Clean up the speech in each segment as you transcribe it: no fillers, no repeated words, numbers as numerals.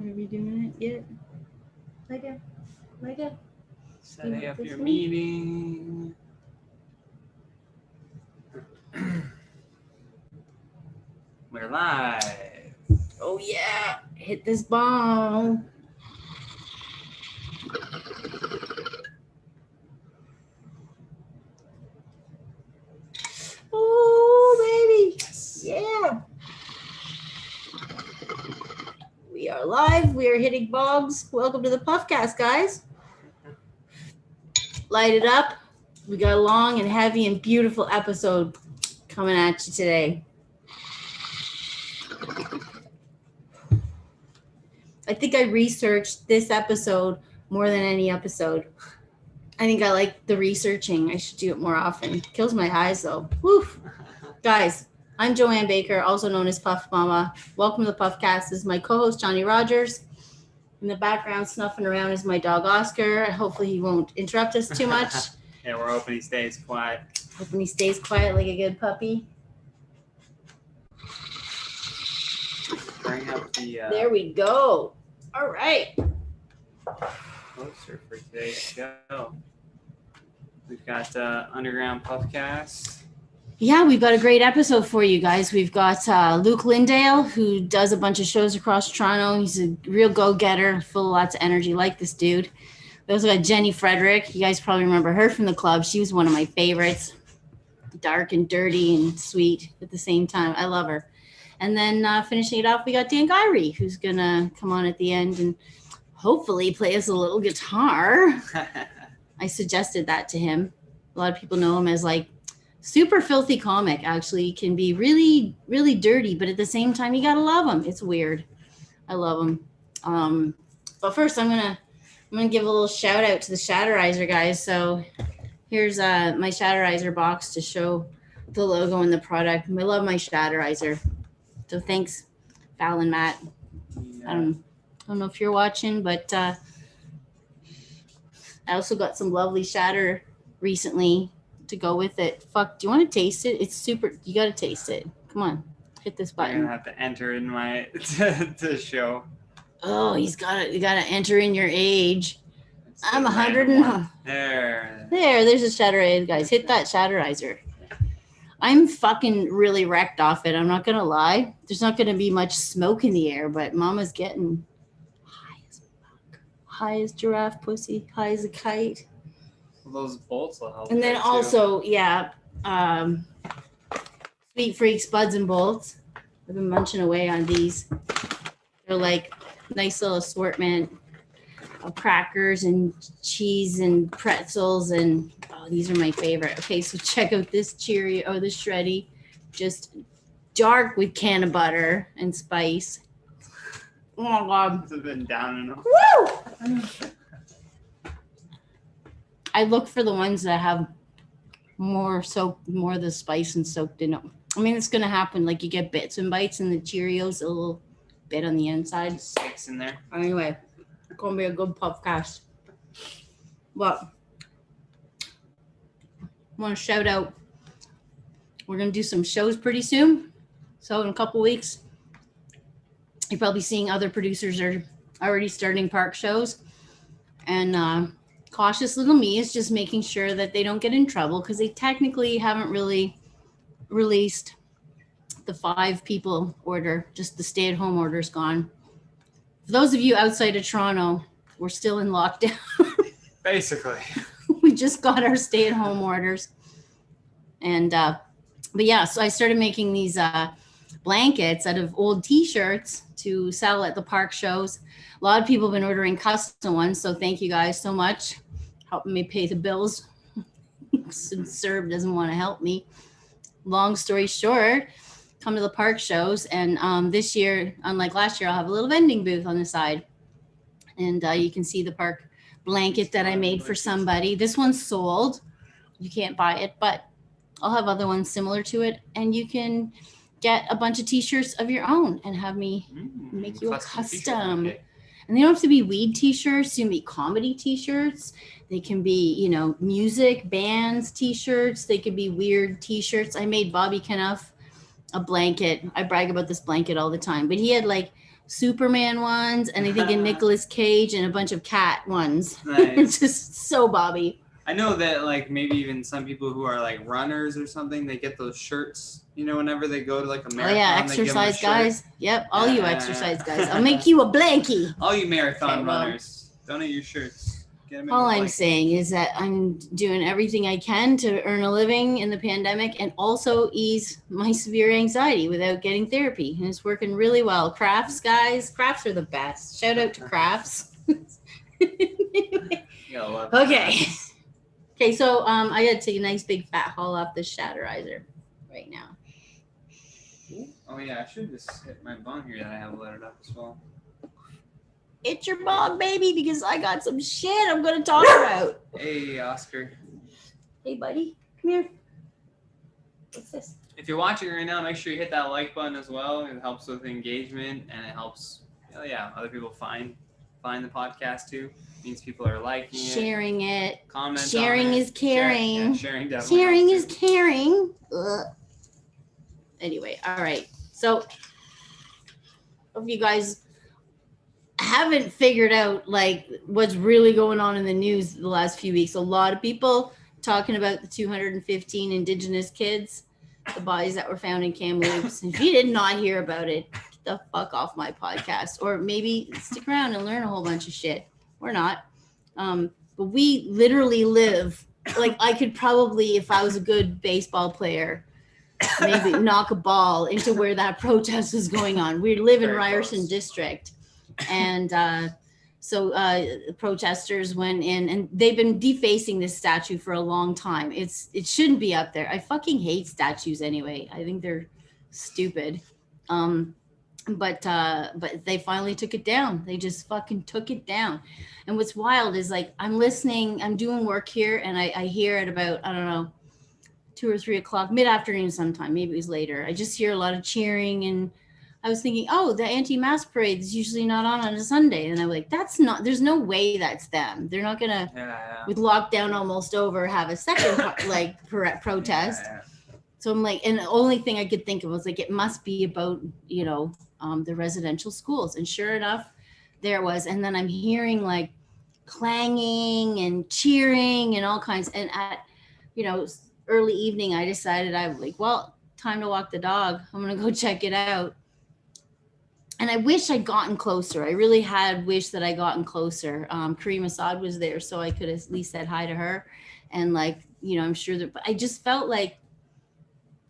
Are we doing it yet? Micah? Setting up your meeting. We're live. Oh yeah, hit this bomb. Oh baby, Yes. yeah. We are live. We are hitting bombs. Welcome to the Puffcast, guys. Light it up. We got a long and heavy and beautiful episode coming at you today. I think I researched this episode more than any episode. I think I like the researching. I should do it more often. Kills my eyes though. Woo. Guys, I'm Joanne Baker, also known as Puff Mama. Welcome to the Puffcast. This is my co-host, Johnny Rogers. In the background, snuffing around is my dog, Oscar. Hopefully he won't interrupt us too much. Yeah, we're hoping he stays quiet. Hoping he stays quiet like a good puppy. Bring up the There we go. All right. poster for today's show. We've got Underground Puffcast. Yeah, we've got a great episode for you guys. We've got Luke Lynndale, who does a bunch of shows across Toronto. He's a real go-getter, full of lots of energy, like this dude. We also got Jennie Frederick. You guys probably remember her from the club. She was one of my favorites. Dark and dirty and sweet at the same time. I love her. And then finishing it off, we got Dan Guiry, who's going to come on at the end and hopefully play us a little guitar. I suggested that to him. A lot of people know him as like super filthy comic. Actually, he can be really, really dirty, but at the same time, you got to love him. It's weird. I love him. But first, I'm gonna give a little shout out to the Shatterizer guys. So here's my Shatterizer box to show the logo and the product. I love my Shatterizer. So thanks, Val and Matt. Yeah. I don't know if you're watching, but I also got some lovely shatter recently to go with it. Fuck, do you want to taste it? It's super. You got to taste it. Come on, hit this I'm button. gonna have to enter in my to show. Oh, you got to enter in your age. It's I'm the 100 random and one. There. there's a Shatterizer, guys. Hit that Shatterizer. I'm fucking really wrecked off it. I'm not gonna lie. There's not gonna be much smoke in the air, but Mama's getting high as fuck. High as giraffe pussy. High as a kite. Well, those bolts will help. And then there, too. also, yeah, Sweet Freaks Buds and Bolts. I've been munching away on these. They're like nice little assortment of crackers and cheese and pretzels, and oh, these are my favorite. Okay, so check out this Cheerio, this Shreddy, just dark with can of butter and spice. Oh my god! It's been down enough. Woo! I look for the ones that have more of the spice and soaked in them. I mean, it's gonna happen. Like you get bits and bites, and the Cheerios a little bit on the inside. Sticks in there. Anyway, it's gonna be a good Puffcast. But I want to shout out. We're gonna do some shows pretty soon. So in a couple weeks, you're probably seeing other producers are already starting park shows, and cautious little me is just making sure that they don't get in trouble because they technically haven't really released the 5 people order. Just the stay-at-home order is gone. For those of you outside of Toronto, we're still in lockdown. Basically. We just got our stay-at-home orders. And but yeah, so I started making these blankets out of old t-shirts to sell at the park shows. A lot of people have been ordering custom ones, so thank you guys so much helping me pay the bills. Since Serb doesn't want to help me. Long story short, come to the park shows, and this year, unlike last year, I'll have a little vending booth on the side, and you can see the park blanket that I made for somebody. This one's sold. You can't buy it, but I'll have other ones similar to it, and you can get a bunch of t-shirts of your own and have me make you a custom. Okay. And they don't have to be weed t-shirts. They can be comedy t-shirts. They can be, music, bands t-shirts. They could be weird t-shirts. I made Bobby Kenough a blanket. I brag about this blanket all the time, but he had like Superman ones, and I think a Nicolas Cage and a bunch of cat ones. Nice. It's just so Bobby. I know that like maybe even some people who are like runners or something, they get those shirts, you know, whenever they go to like a marathon. Oh yeah, they give them a exercise shirt. guys. Yep, all you exercise guys. I'll make you a blankie. All you marathon Okay, well, runners, donate your shirts. Get them in all the I'm blanket. saying is that I'm doing everything I can to earn a living in the pandemic and also ease my severe anxiety without getting therapy. And it's working really well. Crafts, guys. Crafts are the best. Shout out to crafts. Anyway. You gotta love Okay. crafts. Okay, so I gotta take a nice big fat haul off the Shatterizer right now. Oh yeah, I should just hit my bong here that I have loaded up as well. It's your bong, baby, because I got some shit I'm gonna talk about. Hey, Oscar. Hey, buddy, come here. What's this? If you're watching right now, make sure you hit that like button as well. It helps with engagement and it helps, other people find the podcast too. It means people are liking it, Sharing it. comment. Sharing is caring. Sharing definitely. Sharing helps is too. caring. Ugh. Anyway, all right. So, if you guys haven't figured out like what's really going on in the news the last few weeks, a lot of people talking about the 215 Indigenous kids, the bodies that were found in Kamloops. If you did not hear about it, get the fuck off my podcast, or maybe stick around and learn a whole bunch of shit. We're not. But we literally live, like I could probably, if I was a good baseball player, maybe knock a ball into where that protest was going on. We live in Very Ryerson close. District. And so protesters went in and they've been defacing this statue for a long time. It shouldn't be up there. I fucking hate statues anyway. I think they're stupid. But they finally took it down. They just fucking took it down. And what's wild is like I'm listening, I'm doing work here and I hear at about, I don't know, 2 or 3 o'clock, mid-afternoon sometime, maybe it was later. I just hear a lot of cheering and I was thinking, oh, the anti-mask parade is usually not on a Sunday. And I'm like, there's no way that's them. They're not going to, with lockdown almost over, have a second protest. Yeah. So I'm like, and the only thing I could think of was like, it must be about, the residential schools. And sure enough, there was. And then I'm hearing like clanging and cheering and all kinds. And at, early evening, I decided I was like, well, time to walk the dog. I'm going to go check it out. And I wish I'd gotten closer. I really had wished that I gotten closer. Kareem Assad was there, so I could at least said hi to her. And I'm sure that, but I just felt like,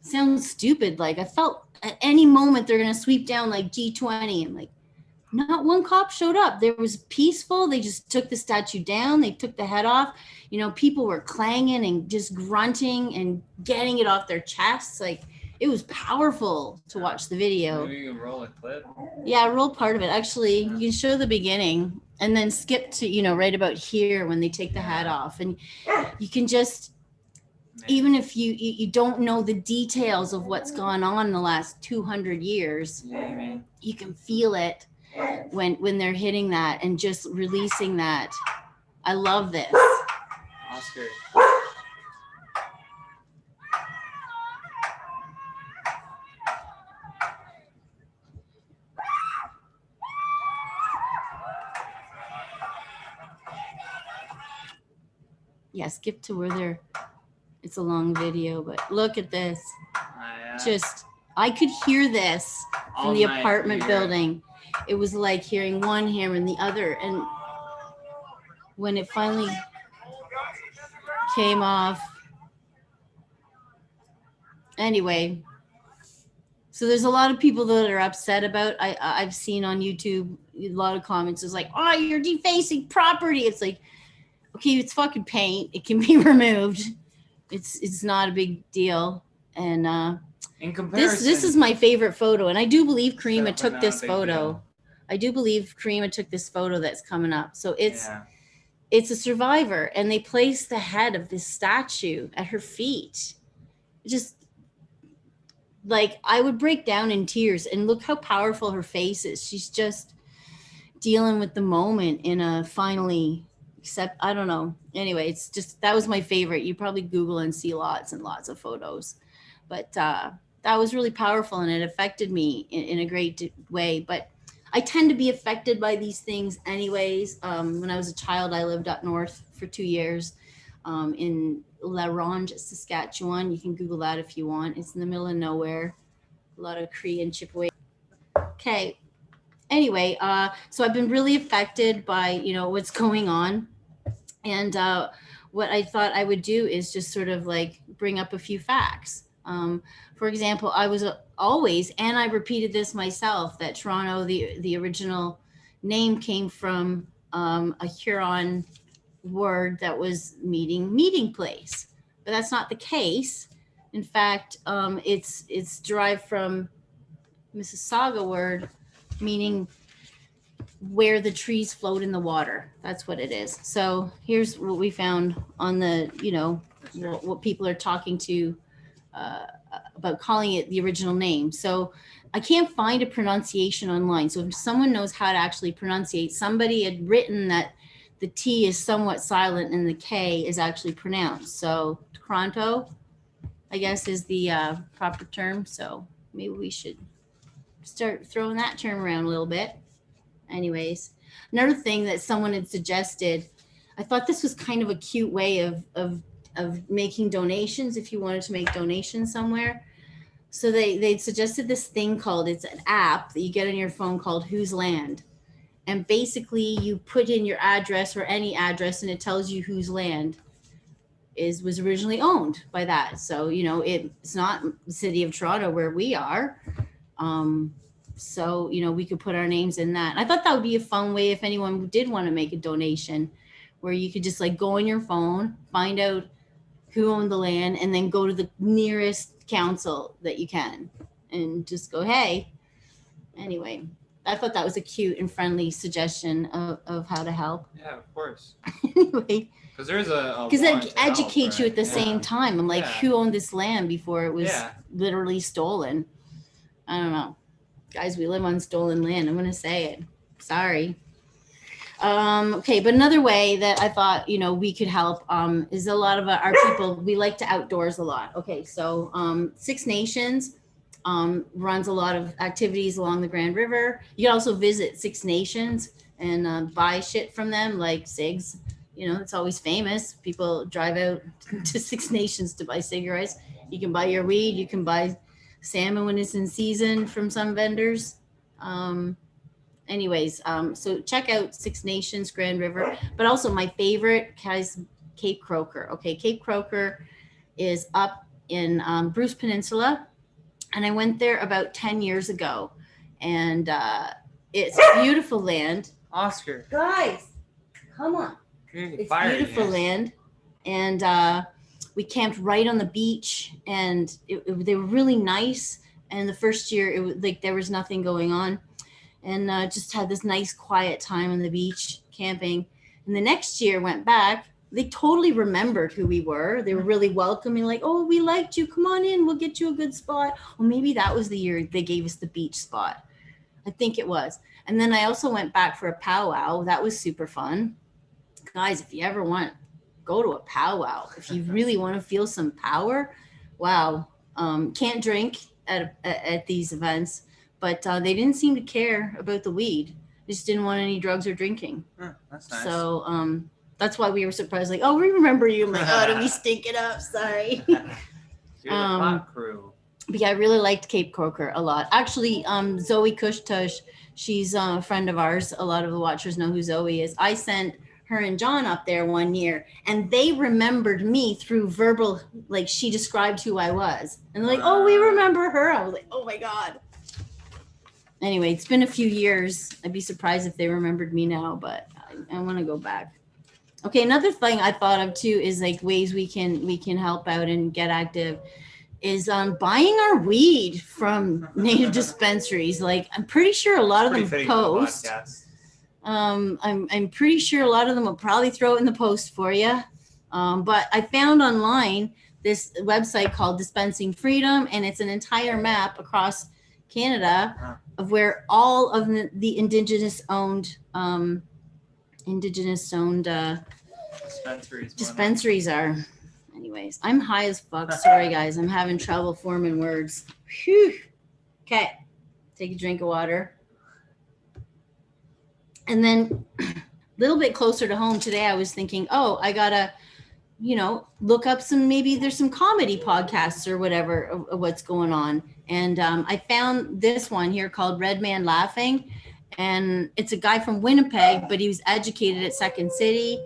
sounds stupid. Like I felt at any moment they're going to sweep down like G20. And like, not one cop showed up. There was peaceful. They just took the statue down. They took the head off. People were clanging and just grunting and getting it off their chests. Like, it was powerful to watch the video. Maybe you can roll a clip. Yeah, roll part of it. Actually, you can show the beginning and then skip to, right about here when they take the hat off. And you can just, even if you don't know the details of what's gone on in the last 200 years, you can feel it when they're hitting that and just releasing that. I love this. Oscar. Yeah, skip to where it's a long video, but look at this. Just, I could hear this from the apartment building. It was like hearing one hammer and the other. And when it finally came off, anyway, so there's a lot of people that are upset about, I've seen on YouTube, a lot of comments is like, oh, you're defacing property. It's like, okay, it's fucking paint. It can be removed. It's not a big deal. And in comparison, this is my favorite photo. And I do believe Karima took this photo. Deal. I do believe Karima took this photo that's coming up. So it's a survivor. And they placed the head of this statue at her feet. Just like I would break down in tears. And look how powerful her face is. She's just dealing with the moment in a finally... Except, I don't know. Anyway, it's just, that was my favorite. You probably Google and see lots and lots of photos. But that was really powerful and it affected me in a great way. But I tend to be affected by these things anyways. When I was a child, I lived up north for 2 years in La Ronge, Saskatchewan. You can Google that if you want. It's in the middle of nowhere. A lot of Cree and Chippewa. Okay. Anyway, so I've been really affected by, what's going on. And what I thought I would do is just sort of like bring up a few facts. For example, I was always, and I repeated this myself, that Toronto, the original name came from a Huron word that was meeting place, but that's not the case. In fact, it's derived from Mississauga word meaning where the trees float in the water. That's what it is. So here's what we found on the, what people are talking to about calling it the original name. So I can't find a pronunciation online. So if someone knows how to actually pronunciate, somebody had written that the T is somewhat silent and the K is actually pronounced. So Toronto, I guess, is the proper term. So maybe we should start throwing that term around a little bit. Anyways, another thing that someone had suggested, I thought this was kind of a cute way of making donations if you wanted to make donations somewhere. So they suggested this thing called, it's an app that you get on your phone called Whose Land. And basically you put in your address or any address and it tells you whose land was originally owned by that. So, it's not the city of Toronto where we are. So, we could put our names in that. I thought that would be a fun way if anyone did want to make a donation, where you could just like go on your phone, find out who owned the land, and then go to the nearest council that you can and just go, hey. Anyway, I thought that was a cute and friendly suggestion of how to help. Yeah, of course. Anyway. Because there's because that educates you at the same time. I'm like, who owned this land before it was literally stolen? I don't know. Guys, we live on stolen land. I'm going to say it. Sorry. Okay, but another way that I thought, we could help is a lot of our people, we like to outdoors a lot. Okay, so Six Nations runs a lot of activities along the Grand River. You can also visit Six Nations and buy shit from them, like cigs. It's always famous. People drive out to Six Nations to buy cigarettes. You can buy your weed. You can buy salmon when it's in season from some vendors. Anyways, so check out Six Nations, Grand River, but also my favorite, guys, Cape Croker. Okay, Cape Croker is up in Bruce Peninsula, and I went there about 10 years ago, and it's beautiful land. Oscar. Guys, come on. It's beautiful land, and we camped right on the beach, and they were really nice. And the first year, it was like there was nothing going on, and just had this nice quiet time on the beach camping. And the next year went back, they totally remembered who we were. They were really welcoming, like, oh, we liked you, come on in, we'll get you a good spot. Or maybe that was the year they gave us the beach spot. I think it was. And then I also went back for a powwow. That was super fun. Guys, if you ever want, go to a powwow. If you really want to feel some power, wow. Can't drink at these events, but they didn't seem to care about the weed. They just didn't want any drugs or drinking. That's nice. So that's why we were surprised, like, oh, we remember you. I'm like, oh, did we stink it up? Sorry. You're the pot crew. But yeah, I really liked Cape Croker a lot. Actually, Zoe Kushtush, she's a friend of ours. A lot of the watchers know who Zoe is. I sent her and John up there one year, and they remembered me through verbal, like she described who I was. And they're like, oh, we remember her. I was like, oh my God. Anyway, it's been a few years. I'd be surprised if they remembered me now, but I want to go back. Okay, another thing I thought of too is like ways we can help out and get active is buying our weed from native dispensaries. Like I'm pretty sure a lot of them post. I'm pretty sure a lot of them will probably throw it in the post for you. But I found online this website called Dispensing Freedom, and it's an entire map across Canada of where all of the Indigenous owned dispensaries are. Anyways, I'm high as fuck. Sorry, guys. I'm having trouble forming words. Whew. Okay. Take a drink of water. And then a little bit closer to home today, I was thinking, oh, I gotta, look up maybe there's some comedy podcasts or whatever of what's going on. And I found this one here called Red Man Laughing. And it's a guy from Winnipeg, but he was educated at Second City.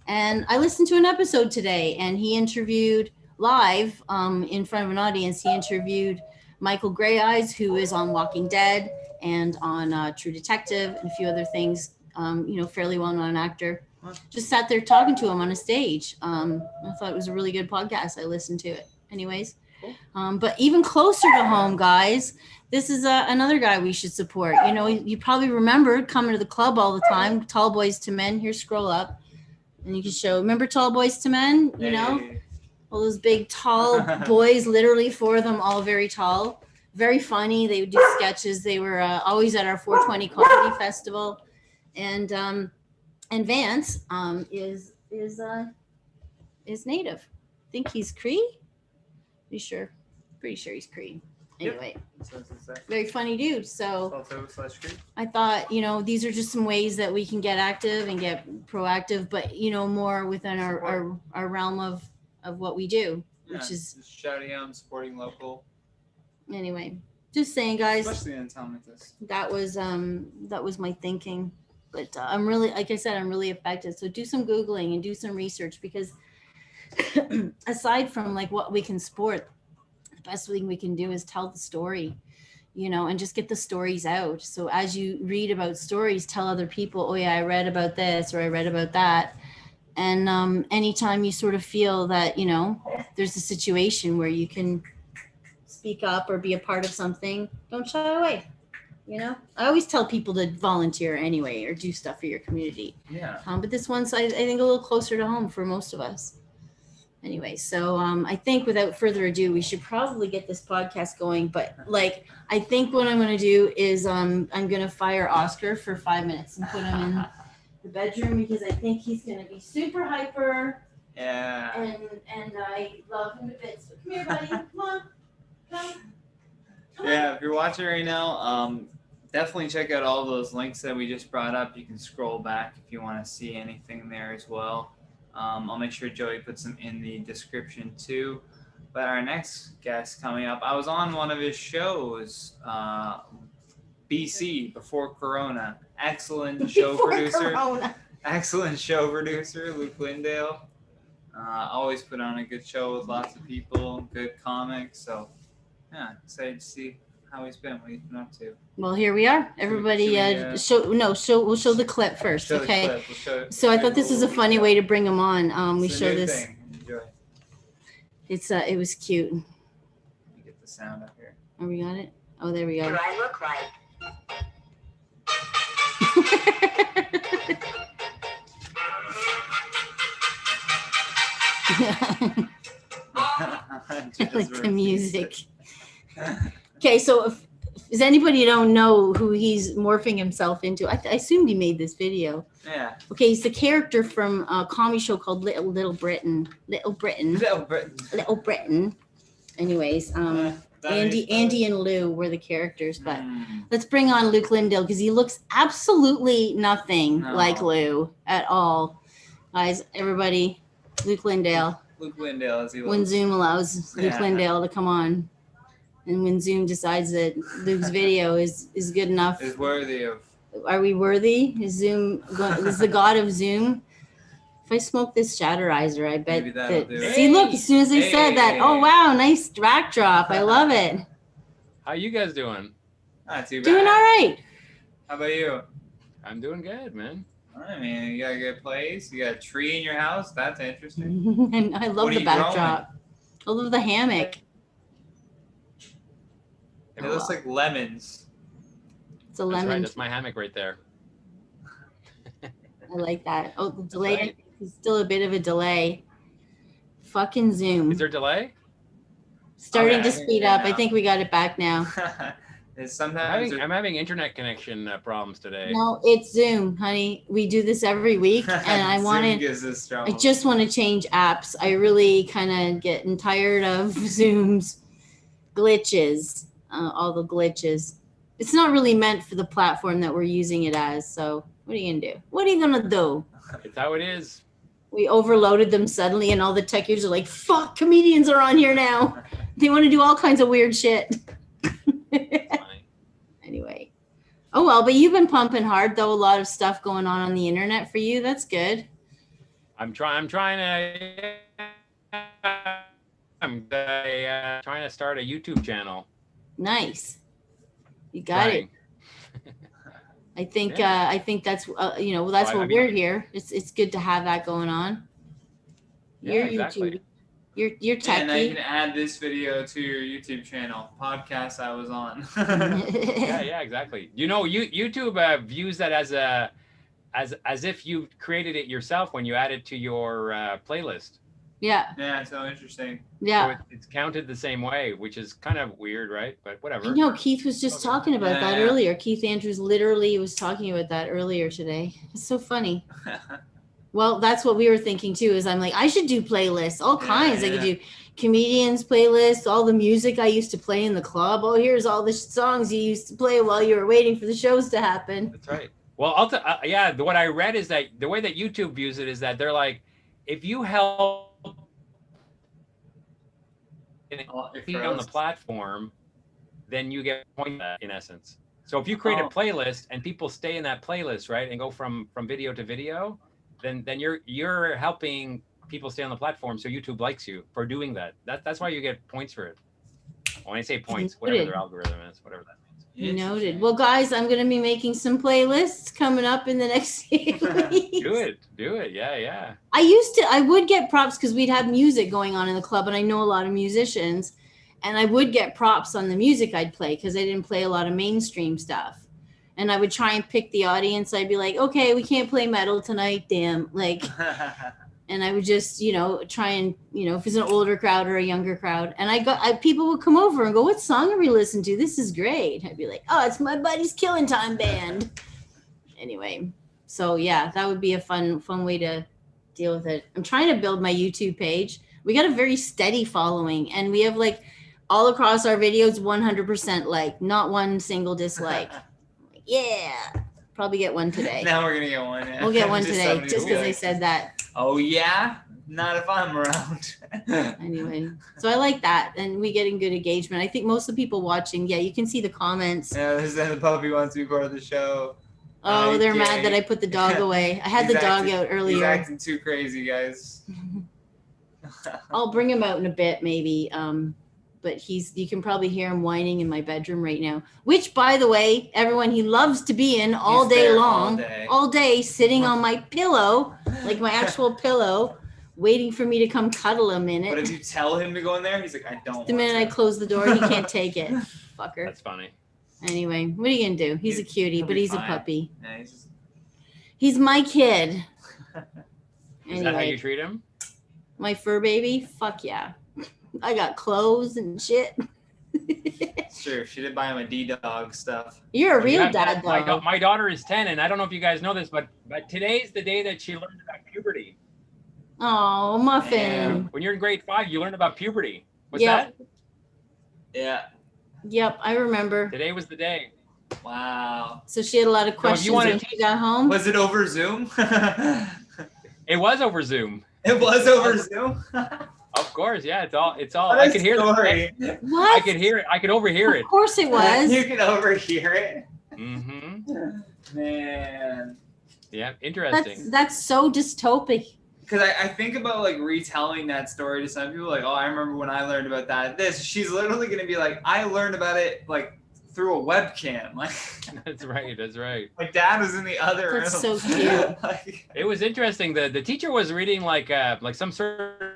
And I listened to an episode today, and he interviewed live in front of an audience. He interviewed Michael Grey Eyes, who is on Walking Dead and on True Detective and a few other things, fairly well-known actor. Just sat there talking to him on a stage. I thought it was a really good podcast. I listened to it. Anyways, but even closer to home, guys, this is another guy we should support. You probably remember coming to the club all the time, Tall Boys to Men. Here, scroll up. And you can show, remember Tall Boys to Men? All those big, tall boys, literally 4 of them, all very tall. Very funny. They would do sketches. They were always at our 420 Comedy Festival. And Vance is native. I think he's Cree. Pretty sure he's Cree. Anyway, very funny dude. So I thought, these are just some ways that we can get active and get proactive, but more within our realm of what we do, which is just shouting out, supporting local. Anyway, just saying, guys. Especially in a town like this. That was my thinking. But I'm really, like I said, I'm really affected. So do some Googling and do some research, because aside from like what we can support, the best thing we can do is tell the story, and just get the stories out. So as you read about stories, tell other people, oh yeah, I read about this or I read about that. And anytime you sort of feel that, there's a situation where you can speak up or be a part of something, don't shy away. I always tell people to volunteer anyway or do stuff for your community. Yeah. But this one's, I think, a little closer to home for most of us. Anyway, so I think without further ado, we should probably get this podcast going. But I think what I'm going to do is I'm going to fire Oscar for 5 minutes and put him in the bedroom, because I think he's going to be super hyper. Yeah. And I love him to bits. So come here, buddy. Come on. Come. Yeah, if you're watching right now, definitely check out all those links that we just brought up. You can scroll back if you want to see anything there as well. I'll make sure Joey puts them in the description too. But our next guest coming up, I was on one of his shows, BC, before Corona. Excellent show producer. Excellent show producer, Luke Lynndale. Always put on a good show with lots of people, good comics. So, yeah, excited to see how he's been, what he's been up to. Well, here we are. Everybody, we'll show the clip first, okay? So I thought this was a funny way to bring him on. We show this. Enjoy. It was cute. Let me get the sound up here. Oh, we got it? Oh, there we go. What do I look like? I like the music. Okay, so if anybody who don't know who he's morphing himself into, I assumed he made this video. Yeah. Okay, he's the character from a comedy show called Little Britain. Anyways, Andy and Lou were the characters, but let's bring on Luke Lynndale, because he looks absolutely nothing like Lou at all. Guys, everybody, Luke Lynndale. Luke Lynndale, as he when Zoom allows Luke Lynndale to come on. And when Zoom decides that Luke's video is good enough. Is worthy of. Are we worthy? Is the god of Zoom? If I smoke this shatterizer, I bet that. See, look, as soon as I said that, oh wow, nice backdrop. I love it. How you guys doing? Not too bad. Doing all right. How about you? I'm doing good, man. I mean, you got a good place. You got a tree in your house. That's interesting. And I love the backdrop. I love the hammock. It looks like lemons. It's a lemon. That's right. That's my hammock right there. I like that. Oh, the delay. Right. There's still a bit of a delay. Fucking Zoom. Is there a delay? Starting to speed up. I think we got it back now. Sometimes I'm having internet connection problems today. No, it's Zoom, honey. We do this every week, and I just want to change apps. I really kind of getting tired of Zoom's glitches, all the glitches. It's not really meant for the platform that we're using it as, so What are you gonna do? What are you gonna do? It's how it is. We overloaded them suddenly, and all the techies are like, "Fuck, comedians are on here now. They want to do all kinds of weird shit." Funny. Anyway, oh well, but you've been pumping hard though. A lot of stuff going on the internet for you. That's good. I'm trying to. I'm trying to start a YouTube channel. Nice. You got it. I think that's that's what we're here. It's good to have that going on. Yeah, exactly. You're techie. And now you can add this video to your YouTube channel. Podcast I was on. yeah, exactly. YouTube views that as if you created it yourself when you add it to your playlist. Yeah. Yeah, so interesting. Yeah. So it's counted the same way, which is kind of weird, right? But whatever. I know Keith was just talking about that earlier. Keith Andrews literally was talking about that earlier today. It's so funny. Well, that's what we were thinking too, is I'm like, I should do playlists, all kinds. I could do comedians playlists, all the music I used to play in the club. Oh, here's all the songs you used to play while you were waiting for the shows to happen. That's right. Well, what I read is that the way that YouTube views it is that they're like, if you help on the platform, then you get points in essence. So if you create a playlist and people stay in that playlist, right, and go from video to video, then you're helping people stay on the platform. So YouTube likes you for doing that. That's why you get points for it. When I say points, whatever their algorithm is, whatever that means. Noted. Well, guys, I'm going to be making some playlists coming up in the next few weeks. Do it. Yeah. I would get props because we'd have music going on in the club, and I know a lot of musicians, and I would get props on the music I'd play because I didn't play a lot of mainstream stuff. And I would try and pick the audience. I'd be like, okay, we can't play metal tonight. Damn. Like, and I would just, try and, if it's an older crowd or a younger crowd. And people would come over and go, what song are we listening to? This is great. I'd be like, oh, it's my buddy's Killing Time band. Anyway. So yeah, that would be a fun way to deal with it. I'm trying to build my YouTube page. We got a very steady following, and we have like all across our videos, 100% like, not one single dislike. Yeah, probably get one today. Now we're gonna get one. Yeah. We'll get one today, just because they said that. Oh yeah, not if I'm around. Anyway, so I like that, and we getting good engagement. I think most of the people watching, you can see the comments. Yeah, the puppy wants to be part of the show. Oh, they're mad that I put the dog away. I had the dog out earlier. He's acting too crazy, guys. I'll bring him out in a bit, maybe. But you can probably hear him whining in my bedroom right now, which, by the way, everyone, he loves to be in all day long, all day, sitting on my pillow, like my actual pillow, waiting for me to come cuddle him in it. But if you tell him to go in there, he's like, I don't. The minute I close the door, he can't take it. Fucker. That's funny. Anyway, what are you going to do? He's a cutie, but he's a puppy. Yeah, he's my kid. Is that how you treat him? My fur baby? Fuck yeah. I got clothes and shit. Sure, she did buy him a D-Dog stuff. You're a real dad, though. My daughter is 10, and I don't know if you guys know this, but today's the day that she learned about puberty. Oh, Muffin. When you're in grade 5, you learn about puberty. What's that? Yeah. Yep, I remember. Today was the day. Wow. So she had a lot of questions when she got home? Was it over Zoom? It was over Zoom. It was over Zoom? Of course, yeah. It's all. I could hear it. What? I could hear it. I could overhear it. Of course it was. You could overhear it. Mm-hmm. Man. Yeah, interesting. That's so dystopic. Because I think about like retelling that story to some people, like, oh, I remember when I learned about that. She's literally gonna be like, I learned about it like through a webcam. Like, that's right. That's right. My dad was in the other room. That's so cute. Like, it was interesting. The teacher was reading like some sort of,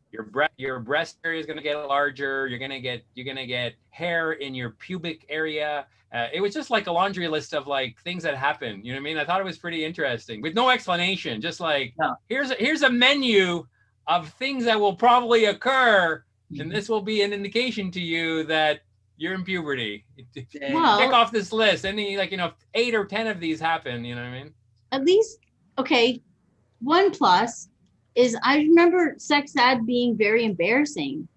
your breast area is going to get larger. You're going to get hair in your pubic area. It was just like a laundry list of like things that happen. You know what I mean? I thought it was pretty interesting with no explanation. Just like, here's a menu of things that will probably occur, and this will be an indication to you that you're in puberty. Check off this list. Any 8 or 10 of these happen. You know what I mean? At least, okay. One plus is I remember sex ed being very embarrassing.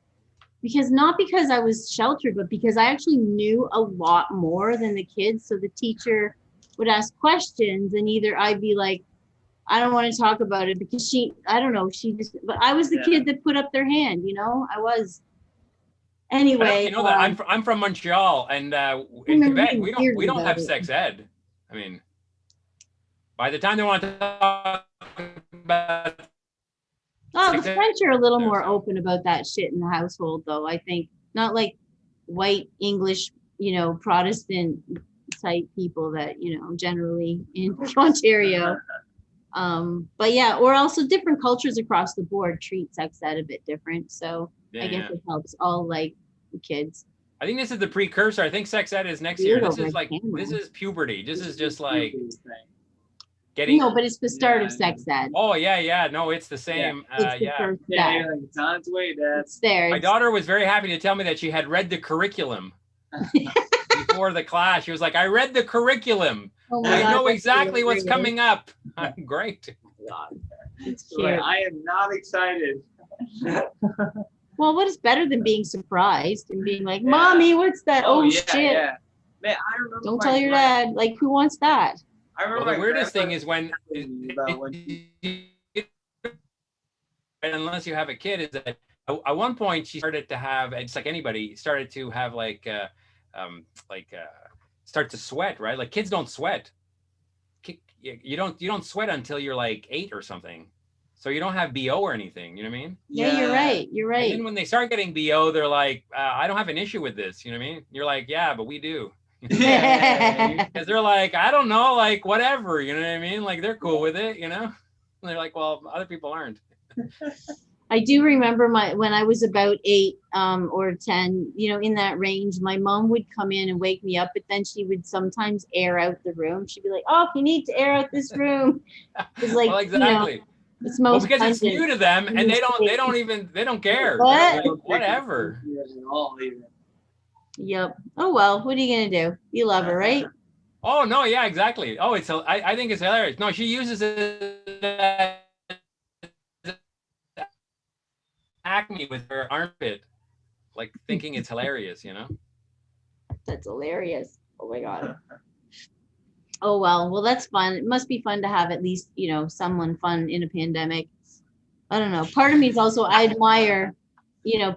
because not because I was sheltered, but because I actually knew a lot more than the kids. So the teacher would ask questions and either I'd be like, I don't want to talk about it because I don't know, but I was the kid that put up their hand, I was. Anyway. You know that I'm from Montreal, and in Quebec we don't have sex ed. I mean, by the time they want to talk about the French are a little more open about that shit in the household, though. I think not like white English, Protestant type people that generally in Ontario. But yeah, or also different cultures across the board treat sex ed a bit different. So I guess it helps all like kids. I think this is the precursor. I think sex ed is next year. This is puberty. This is just like getting. No, but it's the start of sex ed. Oh yeah. No, it's the same. It's the first step. It's on its way, Dad. It's there. My daughter was very happy to tell me that she had read the curriculum before the class. She was like, "I read the curriculum. I know exactly what's coming up." Great. God, it's cute. Like, I am not excited. Well, what is better than being surprised and being like, "Mommy, what's that? Oh shit!" Yeah. Man, I remember. Don't tell your dad. Like, who wants that? I remember the weirdest thing is when unless you have a kid, is that at one point she started to have, it's like anybody started to have start to sweat, right? Like kids don't sweat. You don't sweat until you're like 8 or something. So you don't have BO or anything, you know what I mean? Yeah, you're right. And then when they start getting BO, they're like, I don't have an issue with this, you know what I mean? You're like, yeah, but we do. Because they're like, I don't know, like whatever, you know what I mean? Like they're cool with it, And they're like, well, other people aren't. I do remember when I was about 8 or 10, in that range, my mom would come in and wake me up, but then she would sometimes air out the room. She'd be like, "Oh, you need to air out this room." It's like, well, exactly. It's most because it's new to them, and they don't care. What? Like, whatever. Yep. Oh well, what are you gonna do? You love her, right? Oh no, yeah, exactly. Oh, I think it's hilarious. No, she uses it acne with her armpit, like thinking it's hilarious, That's hilarious. Oh my god. Oh well, that's fun. It must be fun to have at least, someone fun in a pandemic. I don't know. Part of me is also, I admire,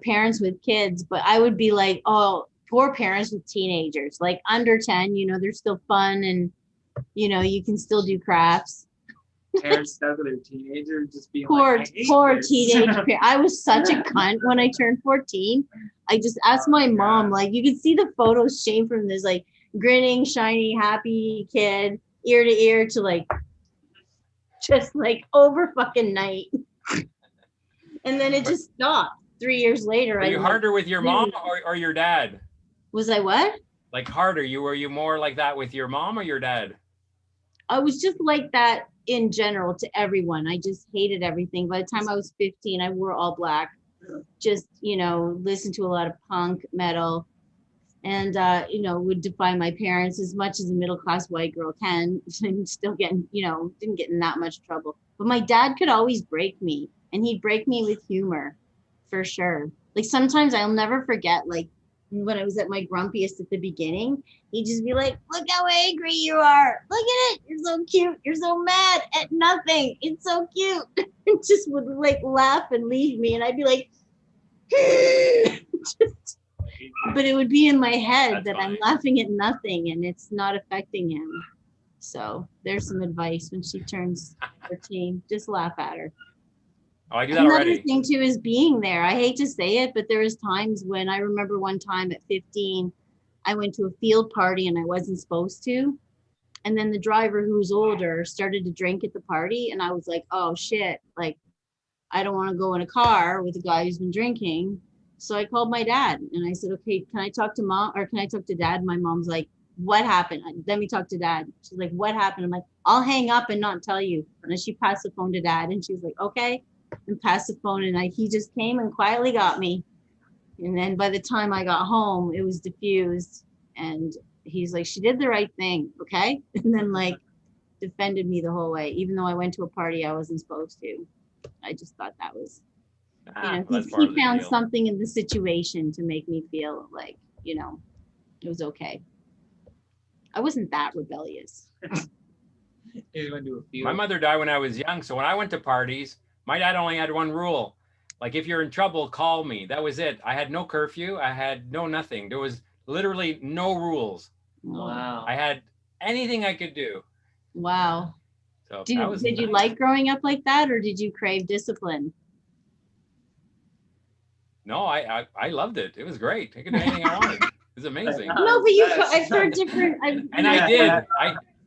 parents with kids, but I would be like, oh, poor parents with teenagers, like under 10, they're still fun and, you can still do crafts. Parents stuck with their teenager just being poor this. Teenage parent. I was such a cunt when I turned 14. I just asked my mom, like, you can see the photos shame from this, like, grinning, shiny, happy kid, ear to ear to like, just like over fucking night. And then it just stopped. 3 years later. Were you harder with your mom or your dad? Was I what? Like harder? Were you more like that with your mom or your dad? I was just like that in general to everyone. I just hated everything. By the time I was 15, I wore all black. Just, listened to a lot of punk metal and, would defy my parents as much as a middle-class white girl can, and still getting, didn't get in that much trouble. But my dad could always break me, and he'd break me with humor, for sure. Like sometimes I'll never forget, like when I was at my grumpiest at the beginning, he'd just be like, "Look how angry you are. Look at it. You're so cute. You're so mad at nothing. It's so cute." And just would like laugh and leave me. And I'd be like, but it would be in my head that I'm laughing at nothing and it's not affecting him. So there's some advice when she turns 13, just laugh at her. Oh, I do that already. Another thing too is being there. I hate to say it, but there was times when I remember one time at 15, I went to a field party and I wasn't supposed to. And then the driver, who's older, started to drink at the party. And I was like, oh shit, like, I don't want to go in a car with a guy who's been drinking. So I called my dad and I said, okay, can I talk to mom or can I talk to dad? My mom's like, what happened? Let me talk to dad. She's like, what happened? I'm like, I'll hang up and not tell you. And then she passed the phone to dad and she was like, okay. And passed the phone and he just came and quietly got me. And then by the time I got home, it was diffused. And he's like, she did the right thing. Okay. And then like defended me the whole way, even though I went to a party I wasn't supposed to. I just thought that was That's part of He the found deal. something in the situation to make me feel like, it was okay. I wasn't that rebellious. My mother died when I was young, so when I went to parties, my dad only had one rule. Like, if you're in trouble, call me. That was it. I had no curfew. I had no nothing. There was literally no rules. Wow. I had anything I could do. Wow. So Did you like growing up like that, or did you crave discipline? No, I loved it. It was great. I could do anything I wanted. It was amazing. No, but I've heard different. I did.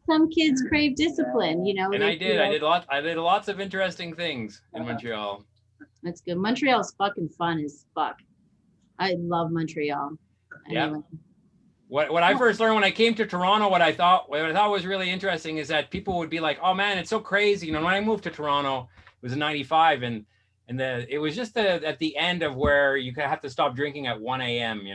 Some kids crave discipline, And I did. I did lots of interesting things in Montreal. That's good. Montreal's fucking fun as fuck. I love Montreal. Anyway. Yeah. What I first learned when I came to Toronto, what I thought was really interesting is that people would be like, "Oh man, it's so crazy." When I moved to Toronto, it was in '95, and it was just at the end of where you have to stop drinking at 1 a.m.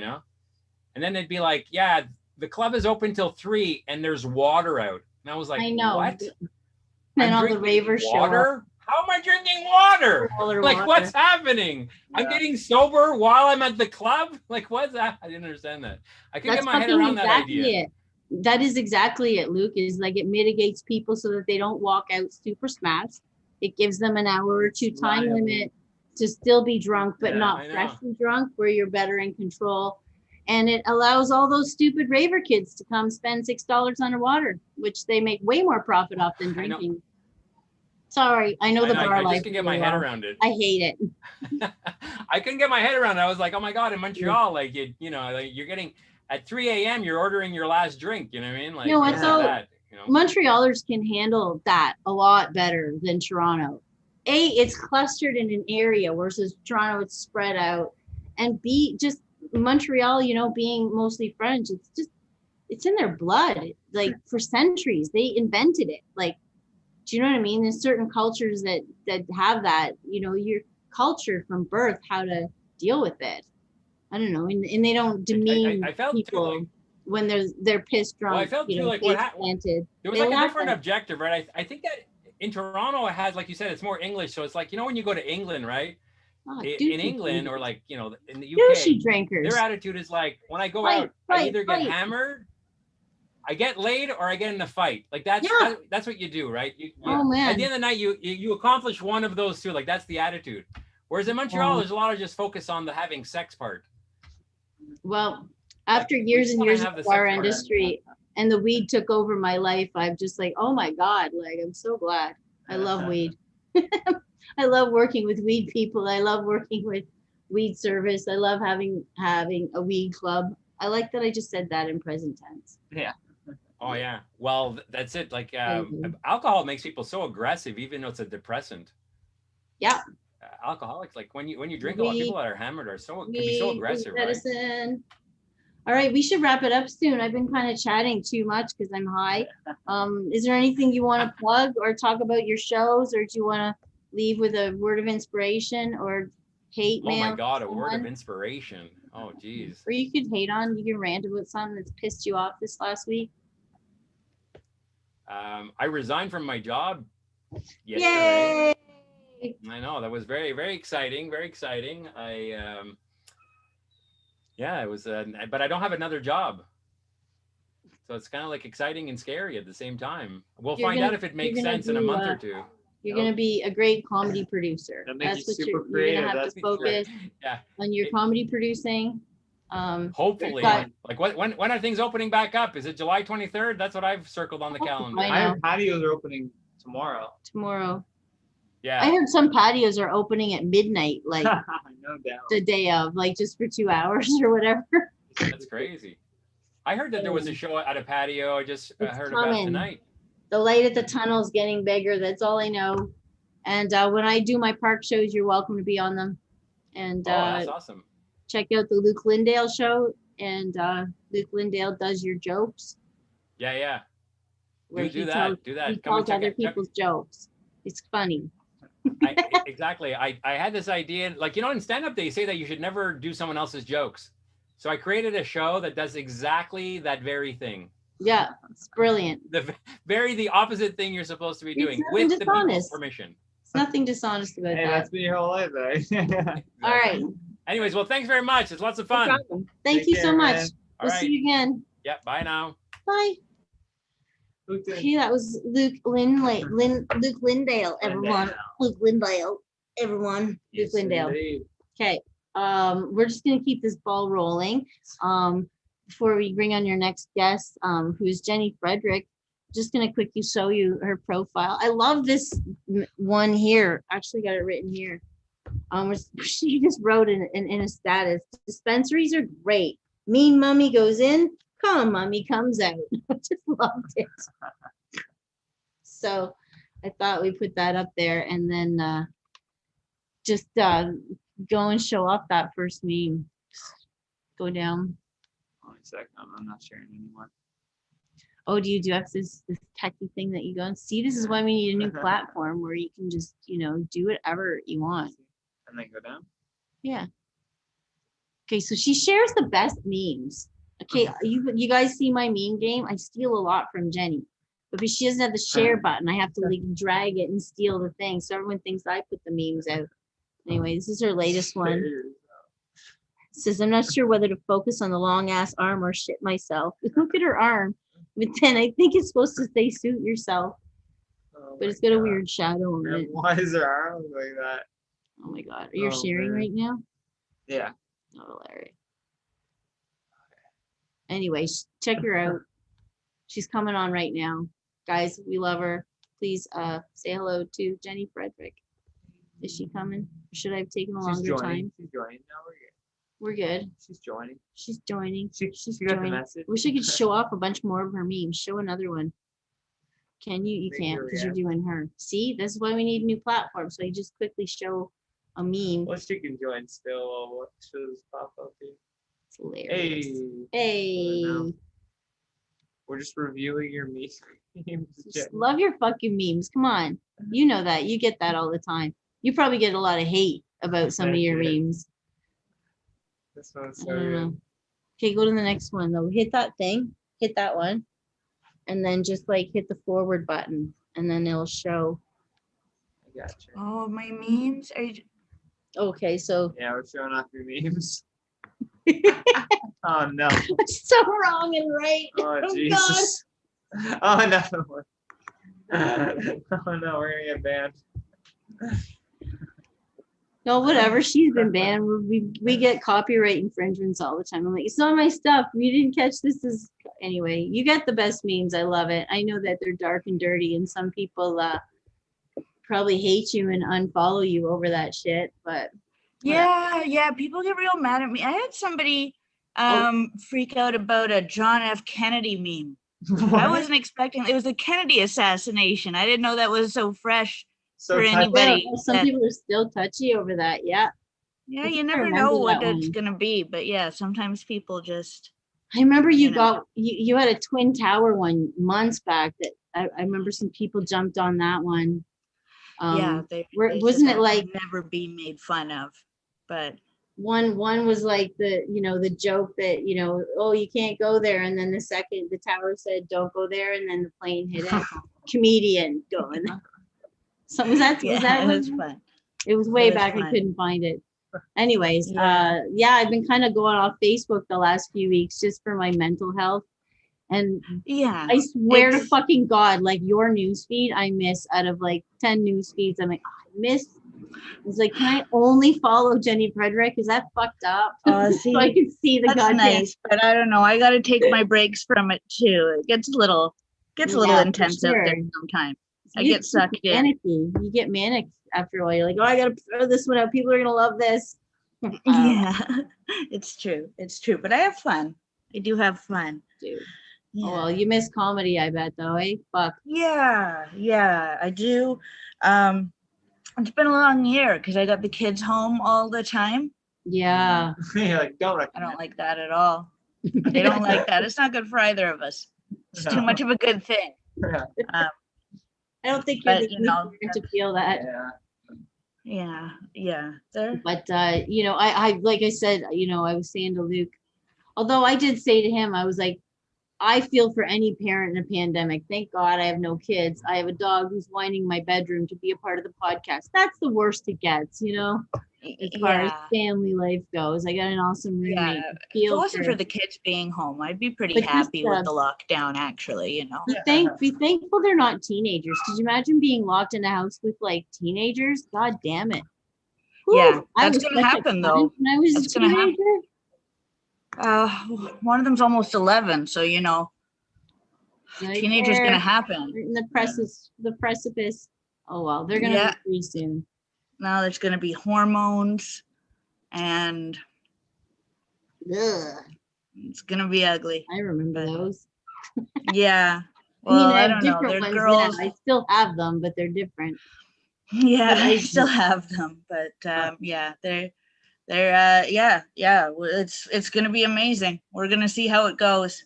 And then they'd be like, "Yeah, the club is open till 3, and there's water out." And I was like, I know. "What?" And all the ravers show up. How am I drinking water? Like, water. what's happening? Yeah. I'm getting sober while I'm at the club? Like, what's that? I didn't understand that. I couldn't get my head around that idea. That is exactly it, Luke, is like it mitigates people so that they don't walk out super smashed. It gives them an hour or two time limit to still be drunk, but not freshly drunk, where you're better in control. And it allows all those stupid raver kids to come spend $6 on water, which they make way more profit off than drinking. Sorry, I know the bar life. I just can get my head around it. I hate it. I couldn't get my head around it. I was like, oh my God, in Montreal, like, you're getting, at 3 a.m., you're ordering your last drink. You know what I mean? Like, Montrealers can handle that a lot better than Toronto. A, it's clustered in an area, versus Toronto, it's spread out. And B, just Montreal, being mostly French, it's in their blood. Like, for centuries, they invented it. Like, do you know what I mean? There's certain cultures that have that, your culture from birth, how to deal with it. I don't know. And they don't demean people when they're pissed drunk. Well, I felt too like what happened. There was like a different objective, right? I think that in Toronto, it has, like you said, it's more English. So it's like, when you go to England, right? In England, or like, in the UK, drinkers. Their attitude is like, when I go out, I either get hammered, I get laid, or I get in a fight. Like that's what you do, right? Man. At the end of the night, you accomplish one of those two. Like, that's the attitude. Whereas in Montreal, there's a lot of just focus on the having sex part. Well, after years and years of our industry and the weed took over my life, I'm just like, oh my God, like, I'm so glad. I love weed. I love working with weed people. I love working with weed service. I love having a weed club. I like that I just said that in present tense. Yeah. Oh yeah. Well, that's it. Like, alcohol makes people so aggressive, even though it's a depressant. Yeah. Alcoholics, like when you drink, a lot of people that are hammered can be so aggressive, medicine. Right? All right, we should wrap it up soon. I've been kind of chatting too much because I'm high. Is there anything you want to plug or talk about your shows, or do you want to leave with a word of inspiration or hate mail? Oh my God, a word of inspiration. Oh geez. Or you could hate on, you can rant about something that's pissed you off this last week. I resigned from my job yesterday. Yay! I know, that was very, very exciting. Very exciting. It was, but I don't have another job. So it's kind of like exciting and scary at the same time. We'll find out if it makes sense in a month or two. You're going to be a great comedy producer. That's what you're going to have to focus on your comedy producing. Hopefully. Like, when are things opening back up? Is it July 23rd? That's what I've circled on the calendar. I heard patios are opening tomorrow. Yeah. I heard some patios are opening at midnight, like no doubt. The day of, like, just for 2 hours or whatever. That's crazy. I heard that there was a show at a patio. I just heard about it tonight. The light at the tunnel is getting bigger. That's all I know. And when I do my park shows, you're welcome to be on them. And that's awesome. Check out the Luke Lynndale show. And Luke Lynndale does your jokes. Yeah. Do that. He tells other people's jokes. It's funny. Exactly. I had this idea, like, in stand-up they say that you should never do someone else's jokes. So I created a show that does exactly that very thing. Yeah, it's brilliant. The opposite thing you're supposed to be doing with the people's permission. nothing dishonest about Hey, that. that's been your whole life, though. All right. Anyways, well, thanks very much. It's lots of No fun. problem. Thank Take you care, so much. man. We'll All see right. you again. Yeah. Bye now. Bye. Okay, that was Luke Lynndale, everyone. Lynndale. Luke Lynndale, everyone. Yes, Luke Lynndale. indeed. Okay. We're just gonna keep this ball rolling. Before we bring on your next guest, who's Jennie Frederick. Just gonna quickly show you her profile. I love this one here. Actually got it written here. She just wrote in a status. Dispensaries are great. Mean mummy goes in, calm mummy comes out. I just loved it. So I thought we put that up there and then just go and show off that first meme. Go down. One second, I'm not sharing anymore. Oh, do you have this techie thing that you go and see? This is why we need a new platform where you can just, do whatever you want. And then go down. Yeah. Okay, so she shares the best memes. Okay, you guys see my meme game? I steal a lot from Jennie. But because she doesn't have the share button, I have to like drag it and steal the thing. So everyone thinks I put the memes out. Anyway, this is her latest one. It says, I'm not sure whether to focus on the long ass arm or shit myself. Look at her arm. But then I think it's supposed to say suit yourself. Oh But it's my got a God. weird shadow on it. Why is her arm look like that? Oh my God. You're Oh, sharing man. right now? Yeah. Oh, hilarious. Anyway, check her out. She's coming on right now. Guys, we love her. Please say hello to Jennie Frederick. Is she coming? Or should I have taken a She's longer joining. time? She's joining. No, we're good. We're good. She's joining. She's joining. She She's got the joining. message. Wish I could show off a bunch more of her memes. Show another one. Can you? You Make can't her because you're react. doing her. See, this is why we need a new platform. So you just quickly show a meme. Well, she can join still. What shows pop up here? It's hilarious. Hey. Hey. know. We're just reviewing your memes. Just love your fucking memes. Come on. You know that. You get that all the time. You probably get a lot of hate about some of your memes. This one's I so don't know. good. Okay, go to the next one though. Hit that thing. Hit that one. And then just like hit the forward button and then it'll show. I gotcha. Oh, my memes? Are you... Okay, so Yeah, we're showing off your memes. Oh no. so wrong and right. Oh God. Jesus. Oh another one. Oh no, we're gonna get banned. No, whatever. She's been banned. We get copyright infringements all the time. I'm like, it's not my stuff. You didn't catch this. Is anyway. You get the best memes. I love it. I know that they're dark and dirty, and some people probably hate you and unfollow you over that shit. But Yeah, people get real mad at me. I had somebody freak out about a John F. Kennedy meme. I wasn't expecting. It was the Kennedy assassination. I didn't know that was so fresh So for touchy. anybody. some people are still touchy over that. Yeah. Yeah, I you think I never remember know what that it's one. gonna be, but yeah, sometimes people just. I remember you You know. got you had a Twin Tower one months back that I remember some people jumped on that one. Yeah, they said wasn't it that like could never be made fun of, but one was like the joke that oh, you can't go there, and then the tower said don't go there, and then the plane hit it. Comedian going. So was that it was fun. It was way was back. I fun. couldn't find it. Anyways, Yeah. I've been kind of going off Facebook the last few weeks just for my mental health. And Yeah, I swear to it's- fucking God, like your news feed, I miss out of like 10 news feeds. I'm like, I miss. It's like, can I only follow Jennie Frederick? Is that fucked up? see, So I can see the that's goddamn. nice, but I don't know. I got to take my breaks from it too. It gets a little Yeah, for intense out there sure. sometimes. I You get sucked in. manicky. You get manic after a while. You're like, oh, I gotta throw this one out. People are gonna love this. Yeah, it's true. It's true. But I have fun. I do have fun. Dude. Yeah. Oh, well, you miss comedy, I bet, though, eh? Fuck. Yeah, I do. It's been a long year because I got the kids home all the time. Yeah. You're like, don't I recommend. don't like that at all. They don't like that. It's not good for either of us. It's too much of a good thing. I don't think you're But, the you only know, parent to feel that. Yeah. There. But I like I said, I was saying to Luke, although I did say to him, I was like, I feel for any parent in a pandemic. Thank God I have no kids. I have a dog who's whining in my bedroom to be a part of the podcast. That's the worst it gets, you know, as far as family life goes. I got an awesome roommate. Yeah. If it wasn't for the kids being home, I'd be pretty happy with the lockdown, actually, you know. Be thankful they're not teenagers. Could you imagine being locked in a house with like teenagers? God damn it. Whew, yeah, that's going to happen, though. When I was a teenager. One of them's almost 11, so you know, teenager's gonna happen. In the precipice. Oh well, they're gonna be free soon. Now there's gonna be hormones, and it's gonna be ugly. I remember those. Yeah. Well, I don't know. They're girls. I still have them, but they're different. Yeah, I still have them, but yeah, they're it's gonna be amazing. We're gonna see how it goes.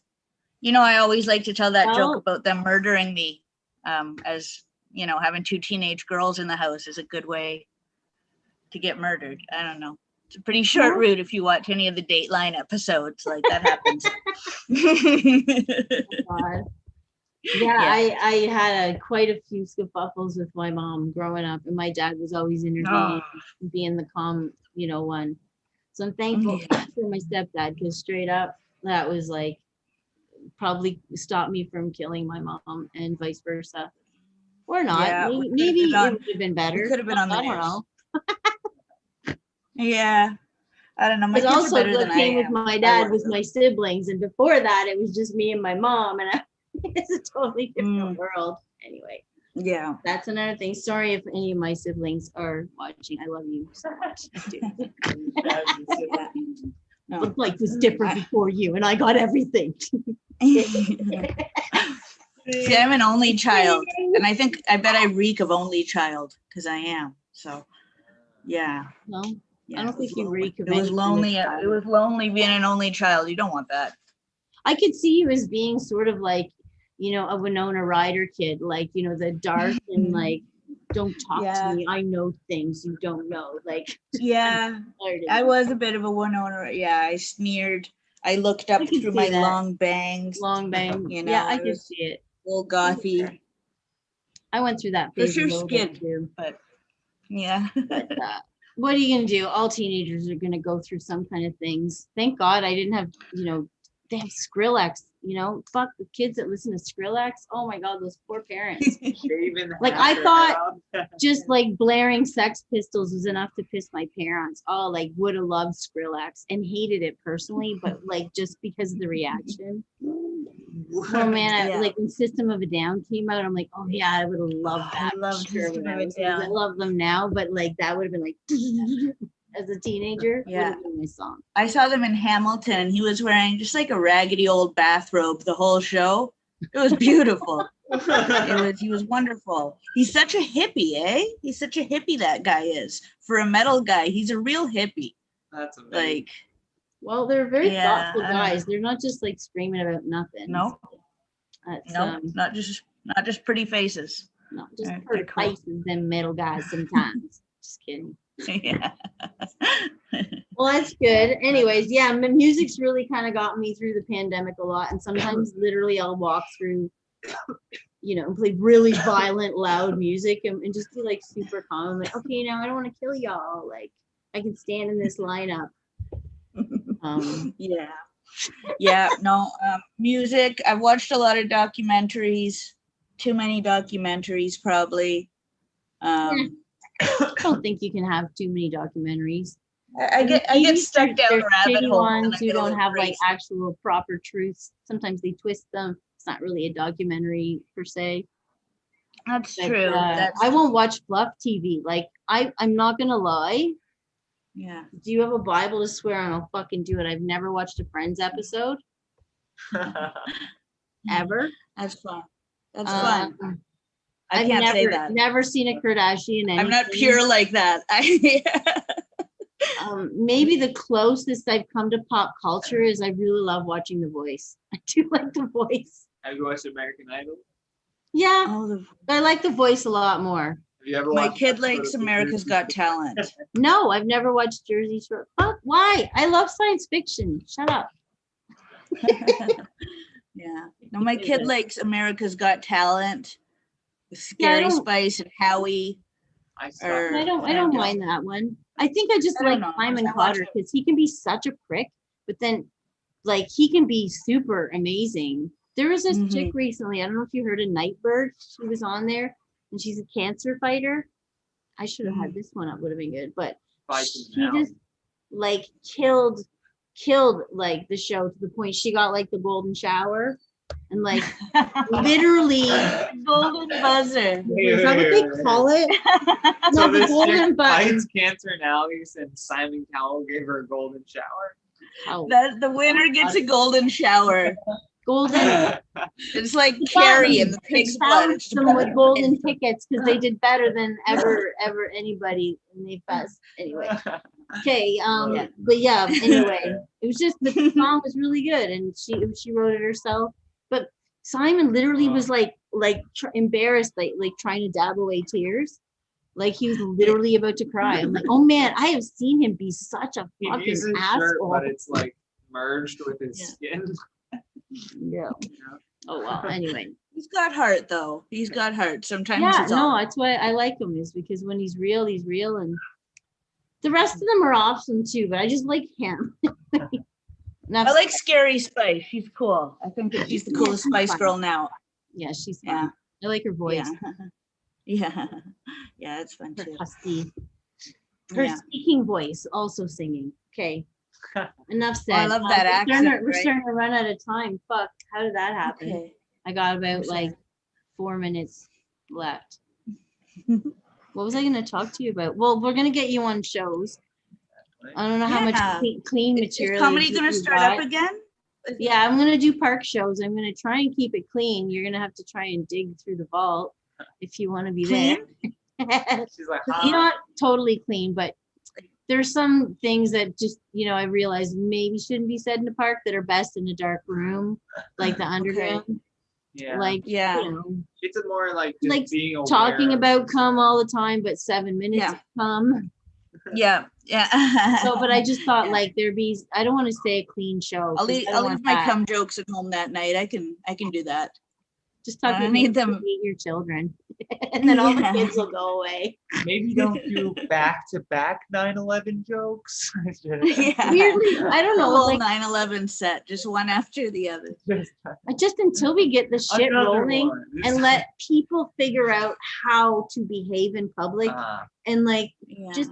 You know, I always like to tell that joke about them murdering me, as you know, having 2 teenage girls in the house is a good way to get murdered. I don't know, it's a pretty short route if you watch any of the Dateline episodes, like that happens. I had quite a few scuffles with my mom growing up, and my dad was always intervening, being the calm, you know, one. So I'm thankful for my stepdad, because straight up, that was like probably stopped me from killing my mom, and vice versa, or not. Yeah, maybe it would have been better. Could have been on the I don't know. Yeah, I don't know. My kids also are better the than thing I with am. my dad was my siblings, and before that it was just me and my mom, and it's a totally different world. Anyway, yeah, that's another thing. Sorry if any of my siblings are watching. I love you so much. No. But life was different before you, and I got everything. See, I'm an only child, and I bet I reek of only child because I am. So, yeah. No, Yeah, I don't think you reek of it was anything. lonely. It was lonely being an only child. You don't want that. I could see you as being sort of like, you know, a Winona Ryder kid, like, you know, the dark and like, don't talk to me. I know things you don't know. Like, yeah, I was a bit of a Winona. Yeah, I sneered. I looked up through my long bangs. Long bang. You know, yeah, I could see it. A little gothy. I went through that For phase. sure, skid too, but yeah. But, what are you gonna do? All teenagers are gonna go through some kind of things. Thank God I didn't have, you know, they have Skrillex, you know, fuck the kids that listen to Skrillex. Oh my God, those poor parents. Like I thought just like blaring Sex Pistols was enough to piss my parents. Oh, like would have loved Skrillex and hated it personally, but like just because of the reaction. Oh man, like when System of a Down came out, I'm like, oh yeah, I would have loved that. I loved System of a Down. I love them now, but like that would have been like as a teenager, would have been my song. I saw them in Hamilton. He was wearing just like a raggedy old bathrobe the whole show. It was beautiful. He was wonderful. He's such a hippie, eh? He's such a hippie, that guy is. For a metal guy, he's a real hippie. That's amazing. Like, well, they're very thoughtful guys. They're not just like screaming about nothing. No. No, not just pretty faces. No, just pretty faces, them metal guys sometimes. Just kidding. Yeah. Well, that's good. Anyways, yeah, music's really kind of got me through the pandemic a lot. And sometimes literally I'll walk through, you know, and play really violent, loud music and just be like super calm. I'm like, okay, now I don't want to kill y'all. Like I can stand in this lineup. Music. I've watched a lot of documentaries, too many documentaries probably. I don't think you can have too many documentaries. I get stuck down the rabbit hole. Ones who don't have like actual proper truths. Sometimes they twist them. It's not really a documentary per se. That's true. I won't watch fluff TV. Like I'm not gonna lie. Yeah. Do you have a Bible to swear on? I'll fucking do it. I've never watched a Friends episode. Ever. That's fun. That's fun. I I've can't say that. Never seen a Kardashian. I'm not pure like that. Maybe the closest I've come to pop culture is I really love watching The Voice. I do like The Voice. Have you watched American Idol? Yeah, but I like The Voice a lot more. My kid likes America's Got Talent. No, I've never watched Jersey Shore. Fuck, why? I love science fiction. Shut up. Yeah. No, my kid likes America's Got Talent with Yeah, Scary Spice and Howie. I I don't mind that one. I think I just I don't like know. Simon I watch Cotter it. because he can be such a prick, but then like he can be super amazing. There was this chick recently, I don't know if you heard of Nightbird. She was on there and she's a cancer fighter. I should have had this one up, would have been good, but she just like killed like the show to the point she got like the golden shower and like literally Golden buzzer. is that what they call it? So No, the this golden chick button. fights cancer now. He said Simon Cowell gave her a golden shower. Oh, The winner gets a golden shower. golden. It's like Carrie and the pig's blood. Challenge them with golden tickets because they did better than ever anybody in the fest. Anyway, okay, but yeah, anyway, it was just the song was really good and she wrote it herself. But Simon literally was like embarrassed, like trying to dab away tears. Like he was literally about to cry. I'm like, oh man, I have seen him be such a He fucking uses asshole. shirt, but it's like merged with his skin. Yeah. Oh well. Anyway. He's got heart though. He's got heart. Sometimes Yeah. it's No, all. that's why I like him is because when he's real, and the rest of them are awesome too. But I just like him. I like Scary Spice. She's cool. I think that she's the coolest Spice Girl now. Yeah, she's Yeah. fun. I like her voice. Yeah. Yeah, it's fun Her too. husky. Her Yeah. speaking voice, also singing. Okay. Enough said. I love that accent, We're right? starting to run out of time. Fuck. How did that happen? Okay. I got about like 4 minutes left. What was I going to talk to you about? Well, we're going to get you on shows. I don't know how much Yeah. clean Is material. comedy you- going to you start got. up again? Yeah, I'm going to do park shows. I'm going to try and keep it clean. You're going to have to try and dig through the vault if you want to be Clean? there. She's like, Not totally clean, but there's some things that just, I realize maybe shouldn't be said in the park that are best in a dark room, like the underground. yeah. Like, Yeah. It's a more like just like being aware talking of- about cum all the time, but 7 minutes Yeah. of cum. Yeah. Yeah. So, but I just thought Yeah. like I don't want to say a clean show. I'll 'cause leave, I don't I'll want leave my that. cum jokes at home that night. I can do that. Just talk I about need them. them- Hate your children, and then all the Yeah. kids will go away. Maybe don't do back-to-back 9/11 jokes. Yeah. Weirdly, I don't The know. whole Like 9/11 set, just one after the other. just until we get the shit Another rolling one. and let people figure out how to behave in public and like Yeah. just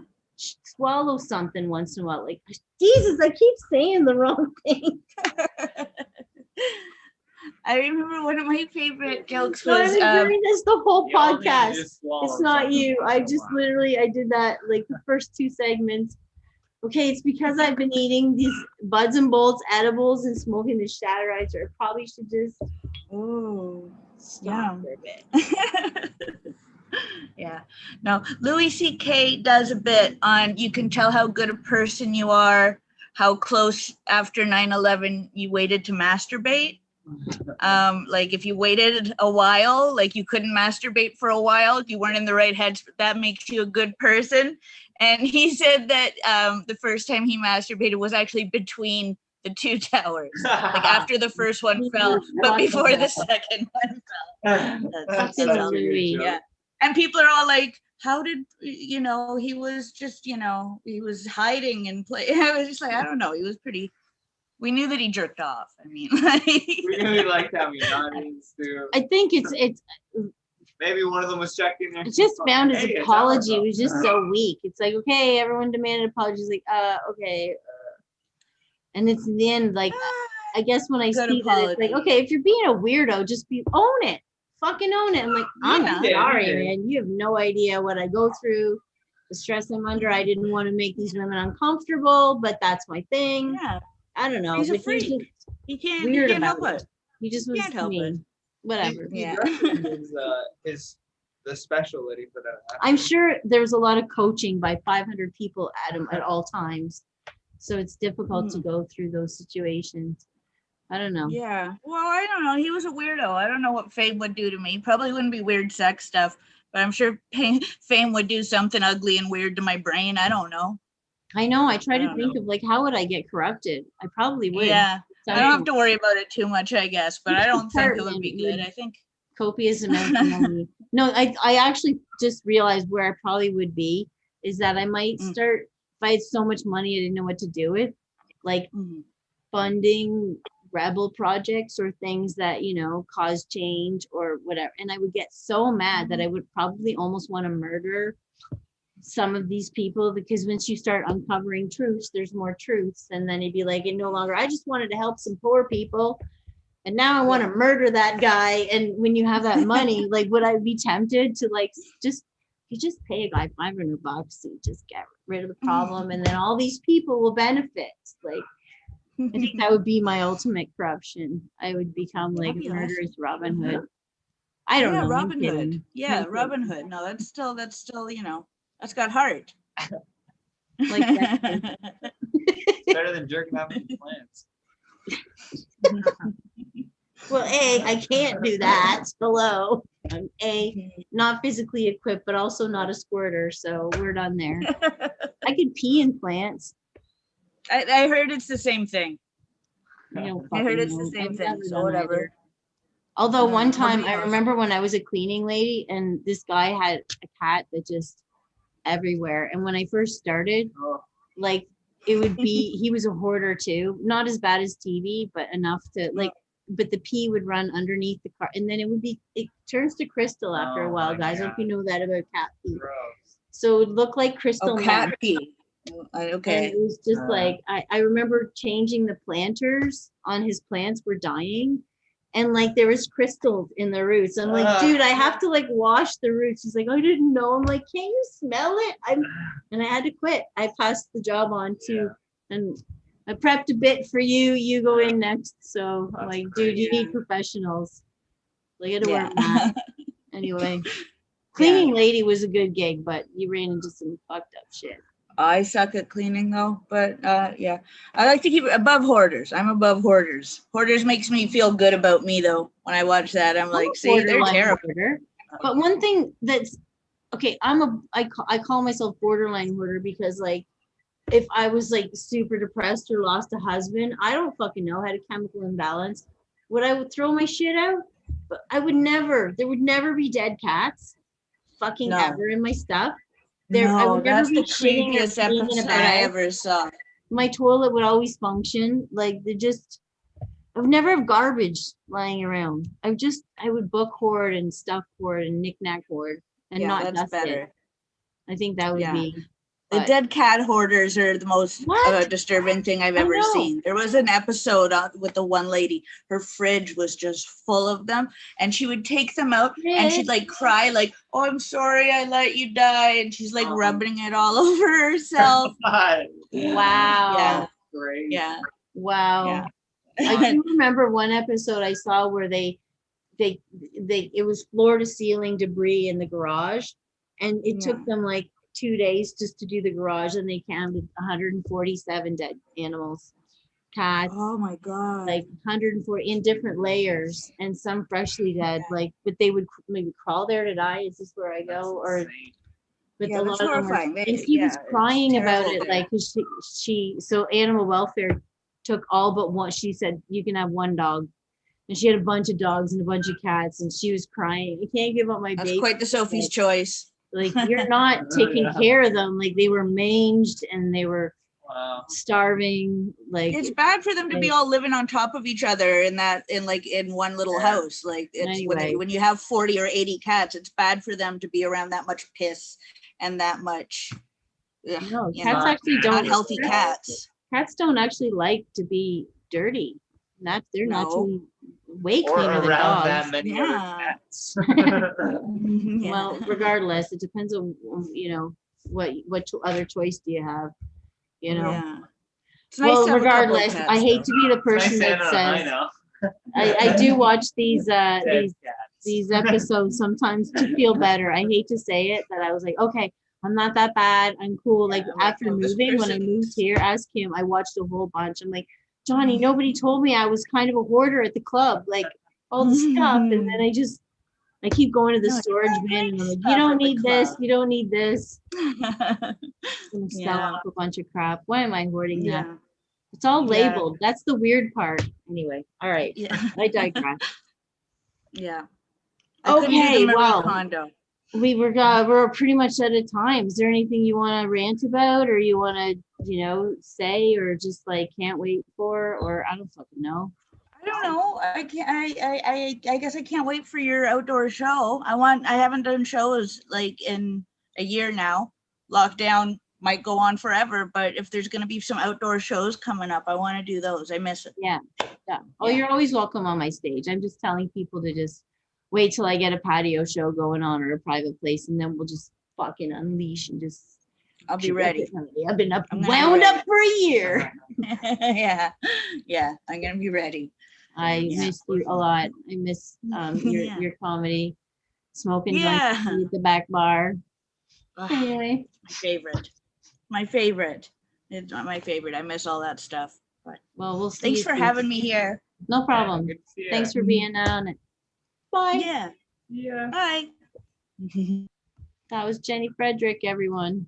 swallow something once in a while. Like Jesus, I keep saying the wrong thing. I remember one of my favorite jokes So I've was been doing this the whole You all need to podcast. just swallow It's not something you. once I in a just while. literally I did that like the first 2 segments. Okay, it's because I've been eating these buds and bolts edibles and smoking the Shatterizer. I probably should just Ooh. stop for a bit. Yeah. No, Louis C.K. does a bit on you can tell how good a person you are, how close after 9/11 you waited to masturbate. Like if you waited a while, like you couldn't masturbate for a while, you weren't in the right head, that makes you a good person. And he said that the first time he masturbated was actually between the 2 towers, like after the first one fell, but before the second one fell. That's Fucking such a good Louis. joke. Yeah. And people are all like, how did, he was just, he was hiding and play. I was just like, I don't know. He was pretty, we knew that he jerked off. I mean, like, We really liked having audience too. I think it's Maybe one of them was checking their. I just found his Hey, it's apology our was just so weak. It's like, okay, everyone demanded apologies. Like, okay. And it's in the end, like, I guess when I Good see that, it's like, apology. okay, if you're being a weirdo, just own it. Fucking own it. I'm like, I'm Yeah. sorry, Yeah. man. You have no idea what I go through, the stress I'm under. I didn't want to make these women uncomfortable, but that's my thing. yeah, I don't know. He's a but freak. just he can't weird help about it. he just was Can't help mean. it. Whatever. Yeah. The special that he put out. I'm sure there's a lot of coaching by 500 people at him at all times. So it's difficult to go through those situations. I don't know. Yeah. Well, I don't know. He was a weirdo. I don't know what Fame would do to me. Probably wouldn't be weird sex stuff, but I'm sure Fame would do something ugly and weird to my brain. I don't know. I know. I try I to don't think of like, how would I get corrupted? I probably would. Yeah. I don't have to worry about it too much, I guess, but I don't think it would be good. I think copious amounts of money. No, I actually just realized where I probably would be is that I might start, if I had so much money I didn't know what to do with, like funding rebel projects or things that, you know, cause change or whatever. And I would get so mad that I would probably almost want to murder some of these people, because once you start uncovering truths, there's more truths. And then it'd be like, it no longer, I just wanted to help some poor people. And now I want to murder that guy. And when you have that money, like, would I be tempted to like, you just pay a guy $500 and just get rid of the problem. And then all these people will benefit. Like, I think that would be my ultimate corruption. I would become like a murderous Robin Hood. I don't know. Robin Hood. Yeah, Robin Hood. No, that's still, you know, that's got heart. Like that. Better than jerking off in plants. Well, I can't do that. Hello. I'm not physically equipped, but also not a squirter. So we're done there. I could pee in plants. I heard it's the same thing. I heard it's the same thing. So whatever. Either. Although one time I remember when I was a cleaning lady and this guy had a cat that just everywhere. And when I first started, like it would be, he was a hoarder too. Not as bad as TV, but enough to like, but the pee would run underneath the car. And then it turns to crystal after a while, guys. I don't know if you know that about cat pee. Gross. So it would look like crystal. Cat pee. Okay. And it was just like, I remember changing the planters on his plants were dying. And like there was crystals in the roots. I'm like, dude, I have to like wash the roots. He's like, I didn't know. I'm like, can't you smell it? And I had to quit. I passed the job on to, and I prepped a bit for you. You go in next. So I'm like, dude, you need professionals. Like I had to wear a mask. Anyway, cleaning lady was a good gig, but you ran into some fucked up shit. I suck at cleaning though, but yeah, I like to keep it above hoarders. I'm above hoarders. Hoarders makes me feel good about me though. When I watch that, I'm like, see, they're terrible. Hoarder. But one thing that's okay, I call myself borderline hoarder because like if I was like super depressed or lost a husband, I don't fucking know, had a chemical imbalance. I would throw my shit out, but there would never be dead cats fucking ever in my stuff. I would never be shitting or peeing in a bag. I ever saw. My toilet would always function. Like I would never have garbage lying around. I would book hoard and stuff hoard and knick-knack hoard and not dust it. I think that would be. The dead cat hoarders are the most disturbing thing I've ever seen. There was an episode with the one lady, her fridge was just full of them and she would take them out and she'd like cry like, oh, I'm sorry I let you die. And she's like rubbing it all over herself. Wow. Yeah. Great. Yeah. Wow. Yeah. I do remember one episode I saw where it was floor to ceiling debris in the garage and it took them like 2 days just to do the garage and they counted 147 dead animals, cats. Oh my god. Like 140 in different layers and some freshly dead. Like, but they would maybe crawl there to die. Is this where I go? Or but a lot of them were, and he was crying about it like so animal welfare took all but one. She said you can have one dog. And she had a bunch of dogs and a bunch of cats and she was crying. I can't give up my baby. That's quite the Sophie's choice. Like you're not taking care of them. Like they were manged and they were starving. Like it's bad for them to be all living on top of each other in one little house. Like it's when you have 40 or 80 cats, it's bad for them to be around that much piss and that much. No, cats actually don't. Not healthy cats. Cats don't actually like to be dirty. They're naturally way cleaner than dogs. That many other cats. Well, regardless, it depends on what other choice do you have, It's nice regardless, I hate to be the person that says I do watch these episodes sometimes to feel better. I hate to say it, but I was like, okay, I'm not that bad. I'm cool. Like after moving, when I moved here, ask him, I watched a whole bunch. I'm like, Johnny, nobody told me I was kind of a hoarder at the club, like all the stuff. And then I keep going to the storage bin and I'm like, you don't need this. You don't need this. I'm going to sell off a bunch of crap. Why am I hoarding that? It's all Yeah. labeled. That's the weird part. Anyway, all right. Yeah. I digress. Yeah. I couldn't do Okay, the Marie well, Kondo. we're pretty much out of time. Is there anything you want to rant about, or you want to, say, or just like can't wait for, or I don't fucking know. I don't know. I can't. I guess I can't wait for your outdoor show. I haven't done shows like in a year now. Lockdown might go on forever, but if there's gonna be some outdoor shows coming up, I want to do those. I miss it. Yeah. Oh, Yeah. you're always welcome on my stage. I'm just telling people to just wait till I get a patio show going on or a private place, and then we'll just fucking unleash and just. I'll be ready. I've been I'm gonna be wound ready. up for a year. Yeah. I'm gonna be ready. I Yeah. miss you a lot. I miss Yeah. your comedy, smoking Yeah. joints at the back bar. Ugh, Anyway, my favorite. My favorite. It's not my favorite. I miss all that stuff. But well, we'll see. thanks you for soon. having me here. No problem. Good to see ya. Thanks for being on it. Bye. Yeah. Yeah. Bye. That was Jennie Frederick, everyone.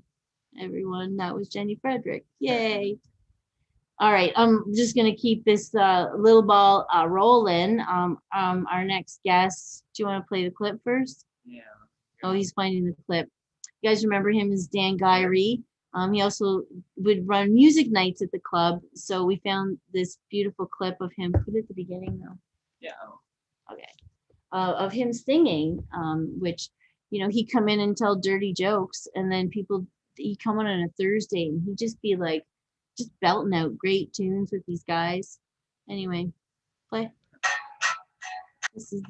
That was Jennie Frederick. Yay. All right, I'm just gonna keep this little ball rolling. Our next guest, do you want to play the clip first? Yeah. Oh, he's finding the clip. You guys remember him as Dan Guiry. He also would run music nights at the club. So we found this beautiful clip of him. Put it at the beginning though. Yeah. Okay. Of him singing, which, he'd come in and tell dirty jokes, and then he'd come on a Thursday and he'd just be like, just belting out great tunes with these guys. Anyway, play. This is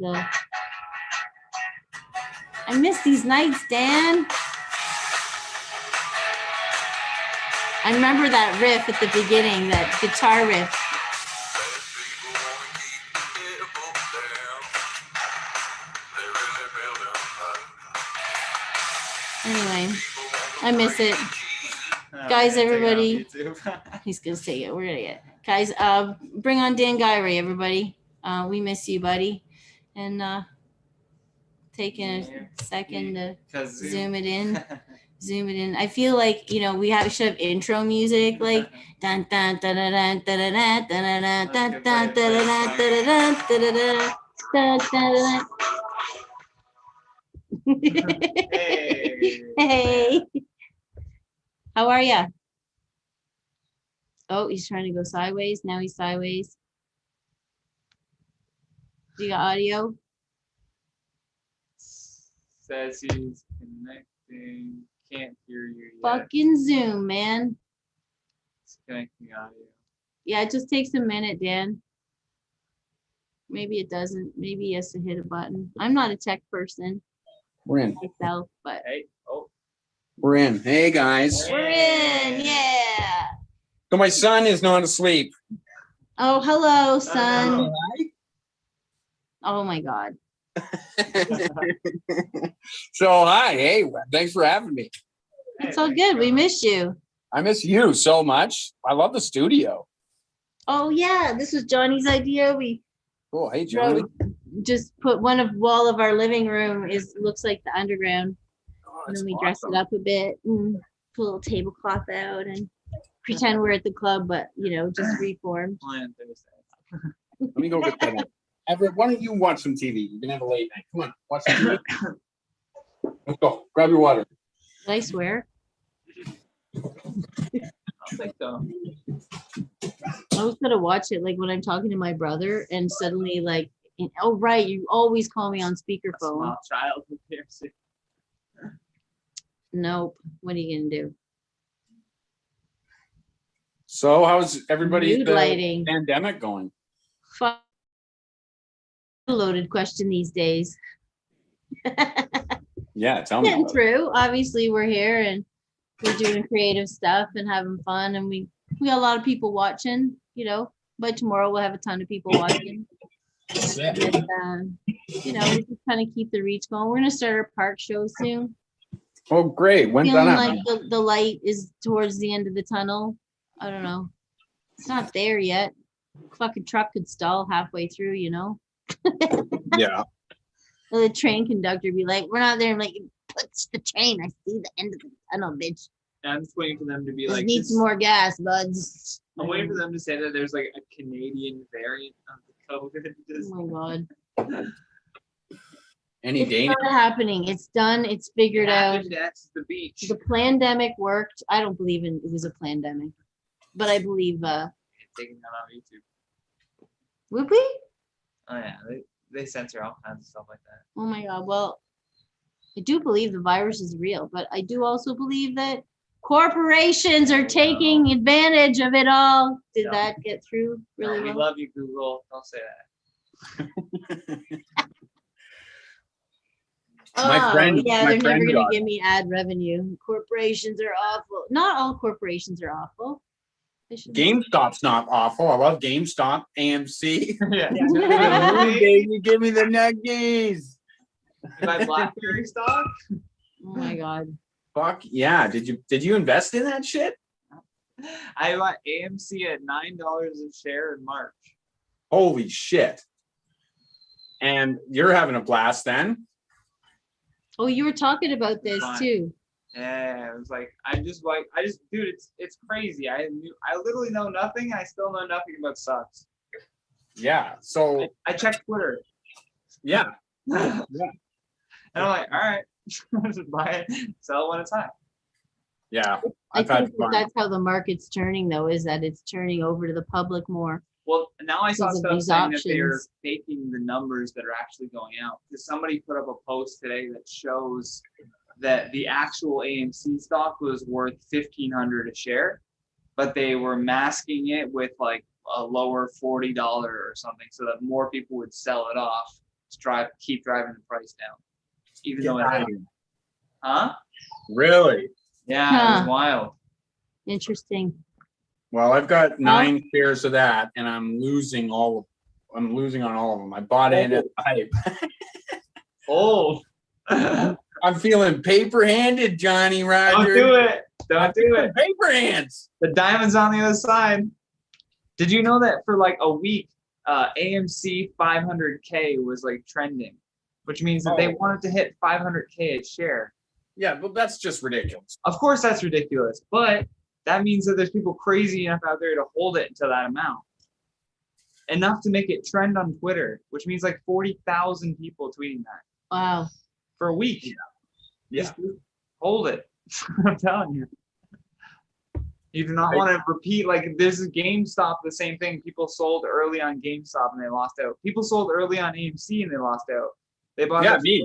I miss these nights, Dan. I remember that riff at the beginning, that guitar riff. Anyway, I miss it. Guys, Take it off everybody. YouTube. He's gonna say it. We're gonna get guys. Bring on Dan Guiry, everybody. We miss you, buddy. And taking a second to 'Cause zoom it in. Zoom it in. I feel like should have intro music like dun dun dun dun dun dun dun dun dun dun dun dun dun dun. Hey, how are ya? Oh, he's trying to go sideways. Now he's sideways. Do you got audio? Says he's connecting. Can't hear you yet. Fucking Zoom, man. It's connecting audio. Yeah, it just takes a minute, Dan. Maybe it doesn't. Maybe he has to hit a button. I'm not a tech person We're in. myself, but Hey, oh. We're in. Hey, guys. we're in. Yeah. So my son is not asleep. Oh, hello, son. Hello. Oh my God. So, hi. Hey, thanks for having me. It's all good. We missed you. I miss you so much. I love the studio. Oh yeah, this was Johnny's idea. We Cool. Hey, Johnny. just put one wall of our living room looks like the underground, Oh, and that's then we dress awesome. it up a bit and put a little tablecloth out and pretend we're at the club, but just reformed. Plan Thursday. Let me go get that. Everett, why don't you watch some TV? You can have a late night. Come on, watch some TV. Let's go. Grab your water. Did I swear? I'll think so. I was gonna watch it like when I'm talking to my brother, and suddenly oh right, you always call me on speakerphone. Small child with piercing. Nope. What are you gonna do? So, how's everybody? Mood The lighting. pandemic going? Fuck. Loaded question these days. Yeah, tell me. Getting about it. through. Obviously, we're here and we're doing creative stuff and having fun, and we got a lot of people watching. By tomorrow we'll have a ton of people watching. And, we just kind of keep the reach going. We're gonna start our park show soon. Oh, great. When's Feeling that like happen? the light is towards the end of the tunnel. I don't know. It's not there yet. Fucking truck could stall halfway through, Yeah. The train conductor be like, "We're not there." I'm like, "Push the train. I see the end of the tunnel, bitch. I'm just waiting for them to be Just like, need this, some more gas, buds." I'm waiting for them to say that there's like a Canadian variant of the COVID. Oh my God. Any It's Danish? not happening. It's done. It's figured out. That's the beach. The pandemic worked. I don't believe it was a pandemic, but I believe Taking that on YouTube. would we? Oh yeah, they censor all kinds of stuff like that. Oh my God. Well, I do believe the virus is real, but I do also believe that corporations are taking advantage of it all. Did No. that get through really No, we well? love you, Google. Don't say that. My friend- yeah, my they're never friend going to got give me ad revenue. Corporations are awful. Not all corporations are awful. They should- GameStop's not awful. I love GameStop, AMC. Yeah. Baby, give me the nuggies. You buy BlackBerry stock? Oh my God. Fuck yeah! Did you invest in that shit? I bought AMC at $9 a share in March. Holy shit! And you're having a blast then? Oh, you were talking about this Fine. too. Yeah, it was like dude, it's crazy. I literally know nothing. I still know nothing about stocks. Yeah. So I checked Twitter. yeah, And I'm like, all right, just buy it, sell when it's high. yeah. I I've had think fun. that's how the market's turning, though, is that it's turning over to the public more. Well, now I saw Because of stuff these saying that they're options. faking the numbers that are actually going out. Because somebody put up a post today that shows that the actual AMC stock was worth $1,500 a share, but they were masking it with like a lower $40 or something, so that more people would sell it off to keep driving the price down. Even though it, huh? Really? Yeah, it Huh. was wild. Interesting. Well, I've got 9 shares of that, and I'm losing on all of them. I bought in at the hype. Oh. I'm feeling paper-handed, Johnny Roger. Don't do it. Don't do it. Paper hands. The diamond's on the other side. Did you know that for like a week, AMC 500K was like trending, which means that they wanted to hit 500K a share. Yeah, but that's just ridiculous. Of course, that's ridiculous, but that means that there's people crazy enough out there to hold it until that amount. Enough to make it trend on Twitter, which means like 40,000 people tweeting that Wow. for a week. Yeah. Just hold it. I'm telling you. You do not want to repeat, like, this is GameStop, the same thing. People sold early on GameStop and they lost out. People sold early on AMC and they lost out. They bought Yeah, it. me.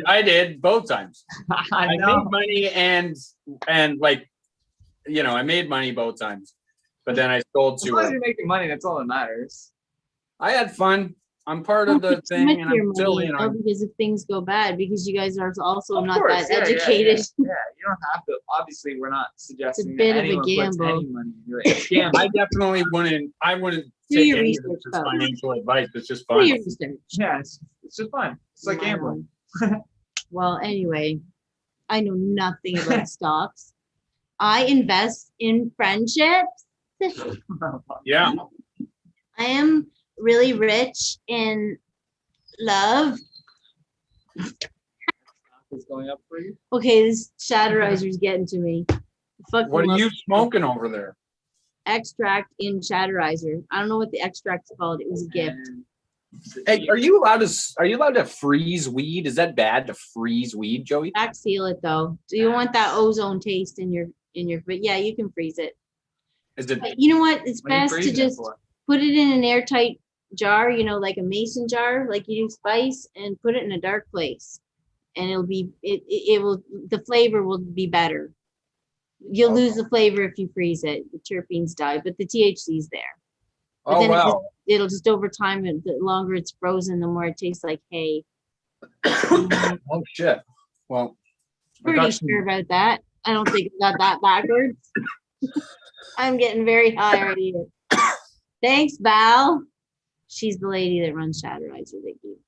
I did both times. I I know. made money and like, you know, I made money both times, but then I sold As long as to. you're making money, that's all that matters. I had fun. I'm part of the With thing, and your I'm still, money, you know. though, because if things go bad, because you guys are also Of not course, that yeah, educated. Yeah, you don't have to. Obviously, we're not suggesting bit that of a anyone puts gamble. any money into it. It's gambling. I definitely wouldn't. I wouldn't Do take your any of research, this as though. financial advice. It's just Do fun. your research. Yeah, it's just fun. It's like gambling. Well, anyway, I know nothing about stocks. I invest in friendships. Yeah. I am really rich in love. It's going up for you. Okay, this Chatterizer is getting to me. Fucking What are love you smoking over there? extract in Chatterizer. I don't know what the extract's called. It was a gift. And Hey, are you allowed to freeze weed? Is that bad to freeze weed, Joey? Back seal it though. Do you want that ozone taste in your? But yeah, you can freeze it. Is it? But you know what? It's what are you best to freezing it just for? put it in an airtight jar, you know, like a mason jar, like you do spice, and put it in a dark place. And it'll be it will the flavor will be better. You'll lose the flavor if you freeze it. The terpenes die, but the THC's there. But Oh then wow. it'll just over time, the longer it's frozen, the more it tastes like hay. Oh shit. Well, I Pretty got some- sure about that. I don't think I got that backwards. I'm getting very high already. Thanks, Val. She's the lady that runs Chatterizer. Thank you.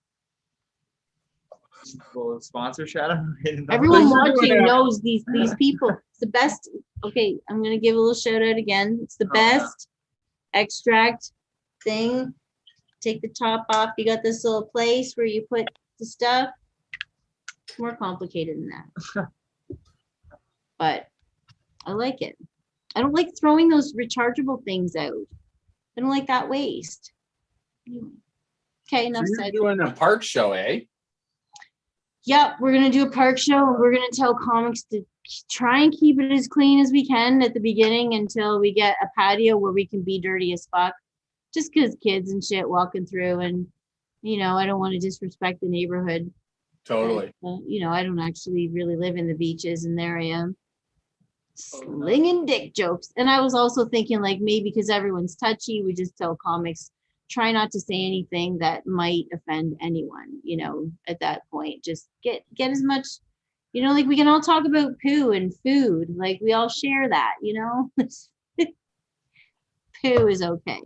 Will sponsor Shadow? Everyone Thanks for watching doing that. knows these people. It's the best. Okay, I'm gonna give a little shout out again. It's the Oh, yeah. best extract thing. Take the top off. You got this little place where you put the stuff. It's more complicated than that. But I like it. I don't like throwing those rechargeable things out. I don't like that waste. Anyway. Okay, enough So said. you're doing a park show, eh? Yep, we're gonna do a park show and we're gonna tell comics to try and keep it as clean as we can at the beginning until we get a patio where we can be dirty as fuck. Just because kids and shit walking through, and I don't want to disrespect the neighborhood. Totally. I don't actually really live in the beaches, and there I am slinging dick jokes. And I was also thinking, like, maybe because everyone's touchy, we just tell comics try not to say anything that might offend anyone. At that point, just get as much. Like we can all talk about poo and food. Like we all share that. Poo is okay.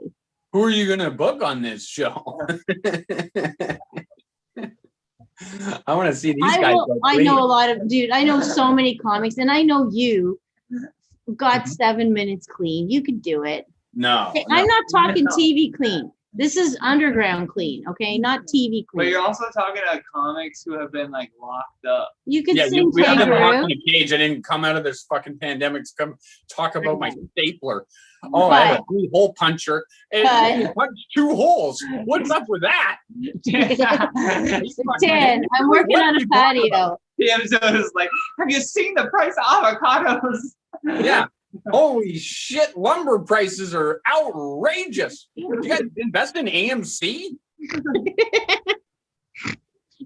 Who are you gonna book on this show? I want to see these guys. I know a lot of I know so many comics, and I know you got 7 minutes clean. You could do it. No, I'm not talking TV clean. This is underground clean, okay? Not TV clean. But you're also talking to comics who have been like locked up. You could Yeah, sing we have been Kangaroo. locked in a cage. I didn't come out of this fucking pandemic to come talk about my stapler. But- I have a 3-hole puncher. And you punched 2 holes. What's up with that? 10. I'm working on a patio. The episode is like, have you seen the price of avocados? Yeah. Holy shit, lumber prices are outrageous. You guys invest in AMC?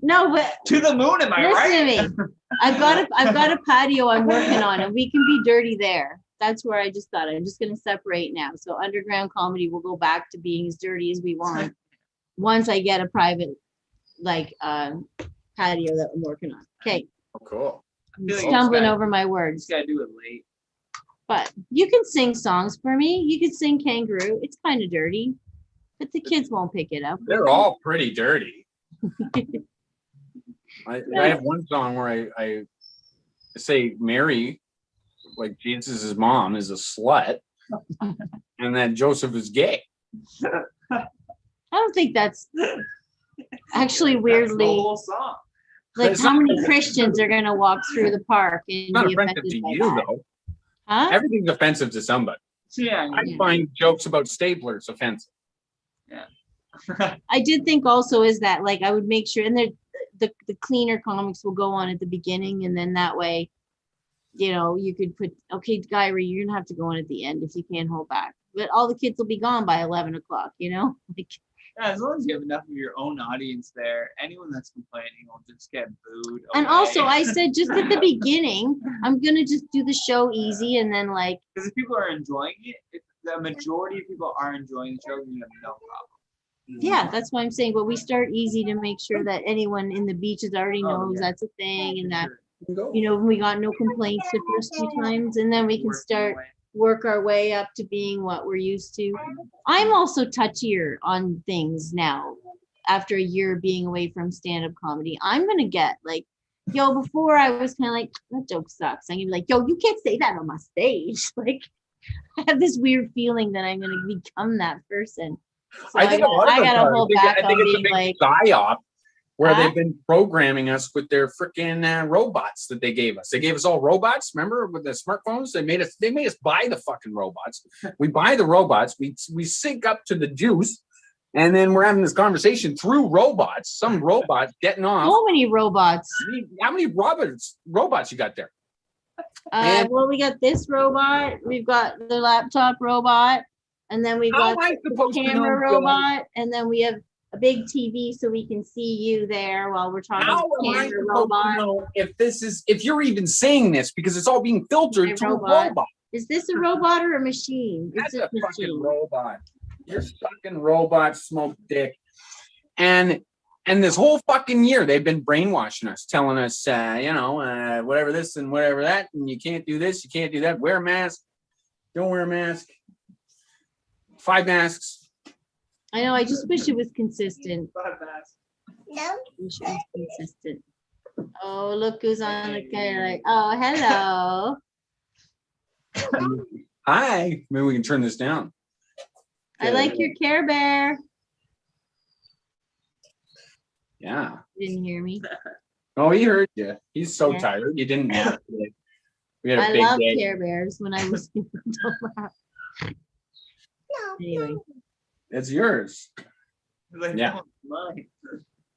No, but To the moon, am I right? listen to me. I've got a patio I'm working on, and we can be dirty there. That's where I just thought I'm just going to separate now. So underground comedy will go back to being as dirty as we want once I get a private patio that I'm working on. Okay, Oh, cool. I'm feel like stumbling this guy- over my words. Just gotta do it late. But you can sing songs for me. You could sing Kangaroo. It's kind of dirty, but the kids won't pick it up. They're all pretty dirty. I have one song where I say Mary, like Jesus' mom, is a slut, and that Joseph is gay. I don't think that's actually That's the weirdly whole song. like It's how not- many Christians are gonna walk through the park and It's not be offensive offended to by you, that? though. Huh? Everything's offensive to somebody. Yeah. I find jokes about staplers offensive. I did think also is that like I would make sure, and the cleaner comics will go on at the beginning, and then that way, you could put, okay, Guiry, you're gonna have to go on at the end if you can't hold back. But all the kids will be gone by 11 o'clock, like Yeah, as long as you have enough of your own audience there, anyone that's complaining will just get booed. and away. also I said just at the beginning, I'm gonna just do the show easy, and then like because if people are enjoying it, if the majority of people are enjoying the show, you have no problem. yeah, that's why I'm saying, but we start easy to make sure that anyone in the beaches already Oh, knows yeah. that's a thing, and that Sure. we got no complaints the first few times, and then we can Working start away. work our way up to being what we're used to. I'm also touchier on things now after a year being away from stand-up comedy. I'm gonna get like, before I was kind of like, that joke sucks. I'm gonna be like, you can't say that on my stage. Like, I have this weird feeling that I'm gonna become that person. So I think a lot of I us gotta are. hold I back think on it's a being big like, psyop where Huh? they've been programming us with their freaking robots that they gave us. They gave us all robots. Remember with the smartphones? They made us buy the fucking robots. We buy the robots. We sync up to the juice, and then we're having this conversation through robots. Some robots getting off. so many robots. How many robots you got there? Well, we got this robot, we've got the laptop robot, and then we've How got am I the supposed to know, camera Bill? robot, and then we have a big TV so we can see you there while we're talking How to the am I camera supposed to robot. know if you're even saying this, because it's all being filtered My through robot. robot. Is this a robot or a machine? That's It's a a fucking machine. robot. You're fucking robot, smoke dick. And this whole fucking year they've been brainwashing us, telling us, whatever this and whatever that, and you can't do this, you can't do that. Wear a mask. Don't wear a mask. 5 masks. I know, I just wish it was consistent. But that's- Wish it was consistent. Oh, look who's on the camera. Like, oh, hello. Hi. Maybe we can turn this down. I like your Care Bear. Yeah. Didn't hear me. Oh, he heard you. He's so Yeah. tired. You didn't nap today. We had a I big love day. Care Bears when I was anyway. It's yours. Like, Yeah. "No, it's mine."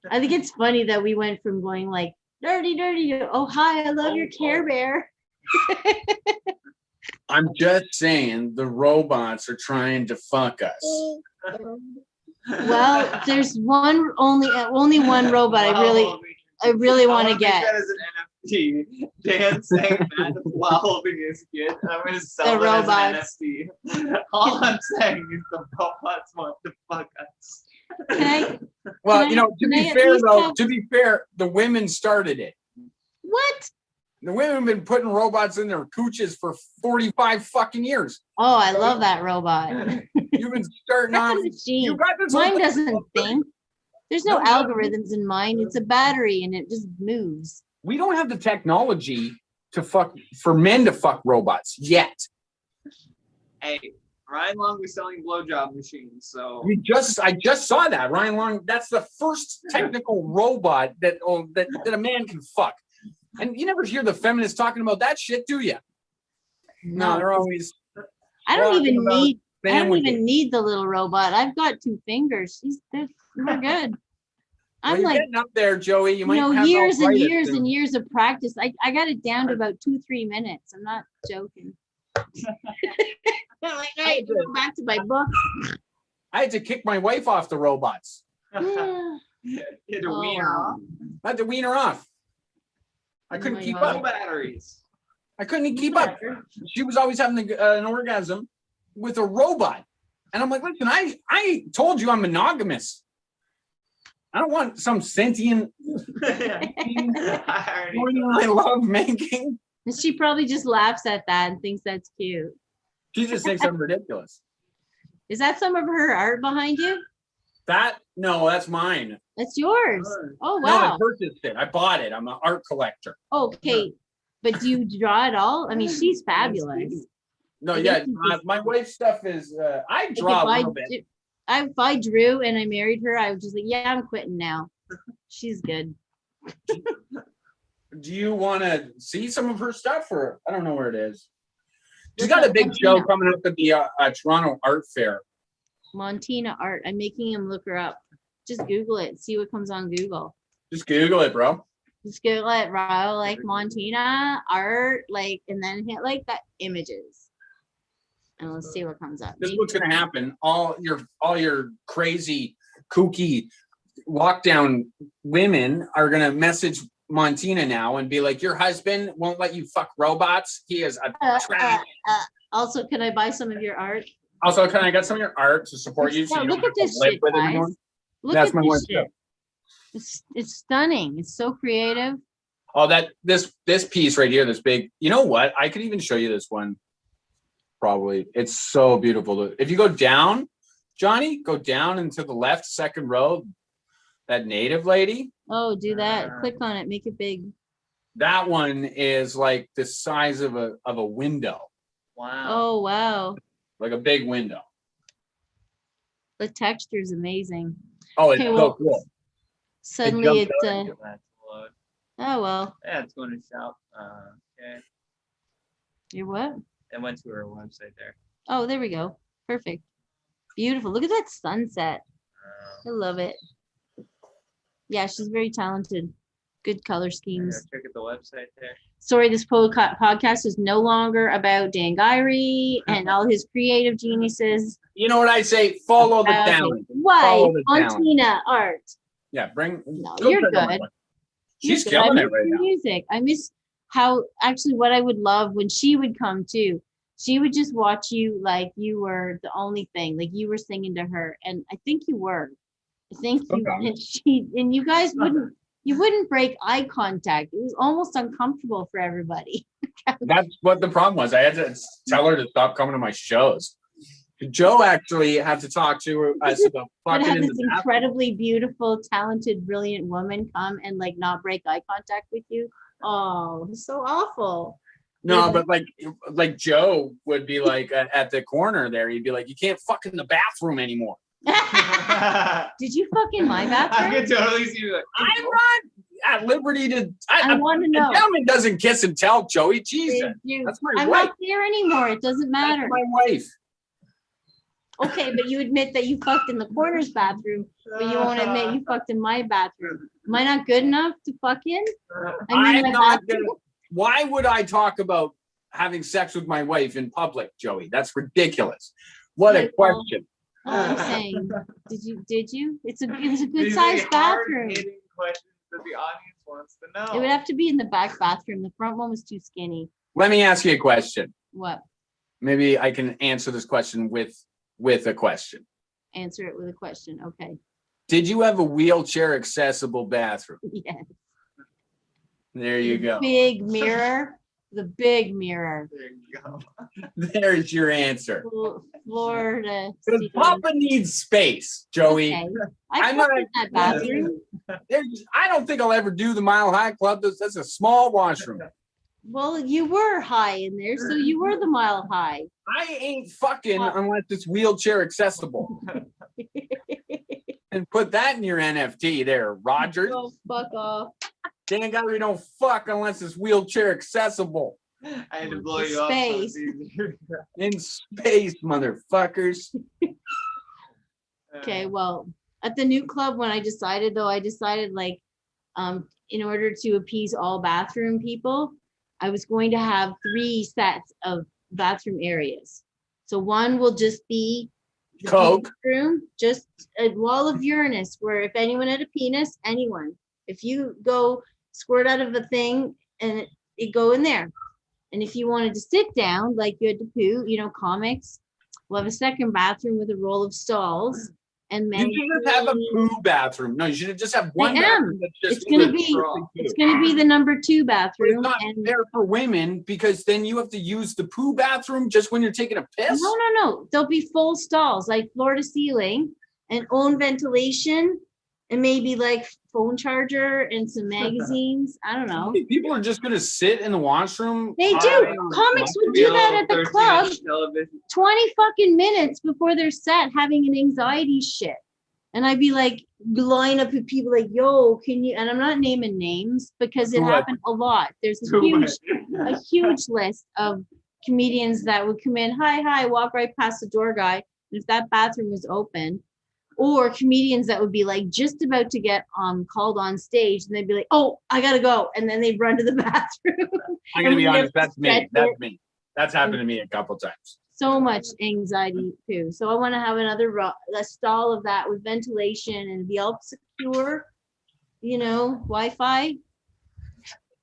I think it's funny that we went from going like dirty to oh hi, I love your Care Bear. I'm just saying the robots are trying to fuck us. Well, there's only one robot I really want to make get. that as an NFT. Dan saying that while holding his kid. I'm gonna sell The it robots. as an NFT. All I'm saying is the robots want to fuck us. Can Well, I- you know, to can I be at fair least though, have- to be fair, the women started it. What? The women have been putting robots in their cooches for 45 fucking years. Oh, I love that robot. You've been starting That's off. a machine. You got this whole Mine thing- doesn't think. There's no No, algorithms in mine. It's a battery and it just moves. We don't have the technology to fuck for men to fuck robots yet. Hey, Ryan Long was selling blowjob machines, so I just saw that. Ryan Long, that's the first technical robot that a man can fuck. And you never hear the feminists talking about that shit, do you? No, they're always I don't talking even about need. I don't sandwiches. even need the little robot. I've got 2 fingers. We're good. Well, I'm you're like, getting up there, Joey. You might have years and arthritis years soon. and years of practice. I got it down to about 2-3 minutes. I'm not joking. I'm like, all right, go back to my book. I had to kick my wife off the robots. Yeah. get a Oh, wiener wow. off. I had to wean her off. I Oh couldn't my keep God. No up. batteries. I couldn't keep up. She was always having an orgasm with a robot. And I'm like, listen, I told you I'm monogamous. I don't want some sentient thing I more already than I love making. And she probably just laughs at that and thinks that's cute. She just thinks I'm ridiculous. Is that some of her art behind you? No, that's mine. That's yours. Oh, No, I wow. purchased it. I bought it. I'm an art collector. Okay. But do you draw it all? I mean, she's fabulous. No, I yeah, guess you just- my wife's stuff is. I Like, draw if a little bit. if I drew and I married her, I was just like, yeah, I'm quitting now. She's good. Do you want to see some of her stuff, or I don't know where it is? She's Look got a up big show Montina. coming up at the Toronto Art Fair. Montina art. I'm making him look her up. Just Google it. See what comes on Google. Just Google it, bro. Just Google it, Raul, like Montina art, like, and then hit like that images. And let's see what comes up. This is what's gonna happen. All your crazy, kooky lockdown women are gonna message Montina now and be like, your husband won't let you fuck robots. He is a trash. Also, can I buy some of your art? Also, can I get some of your art to support you so Yeah, you look don't at have to this live shit, with it guys. anymore? Look That's at my this one shit. It's stunning. It's so creative. Oh, this piece right here, this big. You know what? I could even show you this one. Probably, it's so beautiful. If you go down, Johnny, go down and to the left, second row. That native lady. Oh, do that. Click on it. Make it big. That one is like the size of a window, Wow. Oh, wow. like a big window. The texture is amazing. Oh, it's Okay, so well, cool. Suddenly jumped it's out. Get that to load. oh, well. Yeah, it's going to shop. Okay. You're what? It went to her website there. Oh, there we go. Perfect. Beautiful. Look at that sunset. I love it. Yeah, she's very talented. Good color schemes. Check out the website there. Sorry, this podcast is no longer about Dan Guiry and all his creative geniuses. You know what I say? Follow the Okay. talent. Why? Follow the talent. Montina art. Yeah, bring. No, go you're check out my good. wife. She's You're good. killing I it miss right your now. music. I miss how actually what I would love when she would come too. She would just watch you like you were the only thing, like you were singing to her, and I think you were. I think you Okay. and you guys wouldn't break eye contact. It was almost uncomfortable for everybody. That's what the problem was. I had to tell her to stop coming to my shows. Joe actually had to talk to us about But fucking have in this the bathroom. incredibly beautiful, talented, brilliant woman come and like not break eye contact with you. Oh, it's so awful. No, but like Joe would be like at the corner there. He'd be like, "You can't fuck in the bathroom anymore." Did you fuck in my I bathroom? could totally see you. Like, I'm not. at liberty to. I want to A know. gentleman doesn't kiss and tell, Joey. Jesus, Did you- that's my I'm wife. not there anymore. It doesn't matter. That's my wife. Okay, but you admit that you fucked in the corner's bathroom, but you won't admit you fucked in my bathroom. Am I not good enough to fuck in? I'm my not bathroom? gonna. Why would I talk about having sex with my wife in public, Joey? That's ridiculous. What a Okay, well, question. All I'm saying, did you? It's a good These are sized bathroom. hard-hitting questions that the audience wants to know. It would have to be in the back bathroom. The front one was too skinny. Let me ask you a question. What? Maybe I can answer this question with a question. Answer it with a question. Okay. Did you have a wheelchair accessible bathroom? Yeah. There you go. Big mirror. The big mirror. There you go. There's your answer. Floor to Because ceiling. Papa needs space, Joey. Okay. I'm I not- fucked in that bathroom. I don't think I'll ever do the Mile High Club. That's a small washroom. Well, you were high in there, so you were the mile high. I ain't fucking unless it's wheelchair accessible. And put that in your NFT there, Rogers. Oh, fuck off. Dan Guiry don't fuck unless it's wheelchair accessible. I had to blow you off. Space. In space, motherfuckers. Okay, well, at the new club, when I decided like, in order to appease all bathroom people, I was going to have 3 sets of bathroom areas. So one will just be the Coke. room, just a wall of Uranus, where if anyone had a penis, anyone, if you go squirt out of a thing and it go in there. And if you wanted to sit down, like you had to poo, comics, we'll have a second bathroom with a row of stalls. And men. You should just have a poo bathroom. No, you should just have one I am. bathroom that's just It's gonna good be- for all. It's gonna be the number 2 But bathroom. it's not And fair for women because then you have to use the poo bathroom just when you're taking a piss. no. There'll be full stalls, like floor to ceiling and own ventilation and maybe like phone charger and some magazines. I don't know. People are just gonna sit in the washroom. They do. on- Comics would do that at the club 20 fucking minutes before their set having an anxiety shit. And I'd be like, line up with people like, yo, can you, and I'm not naming names because it Too much. happened a lot. There's Too a huge list of comedians that would come in, hi, walk right past the door guy. And if that bathroom was open, or comedians that would be like just about to get called on stage and they'd be like, oh, I gotta go. And then they'd run to the bathroom. I'm gonna be And we honest, have that's me. set That's me. That's happened to me a couple times. So much anxiety too. So I want to have a stall of that with ventilation and be all secure, Wi-Fi.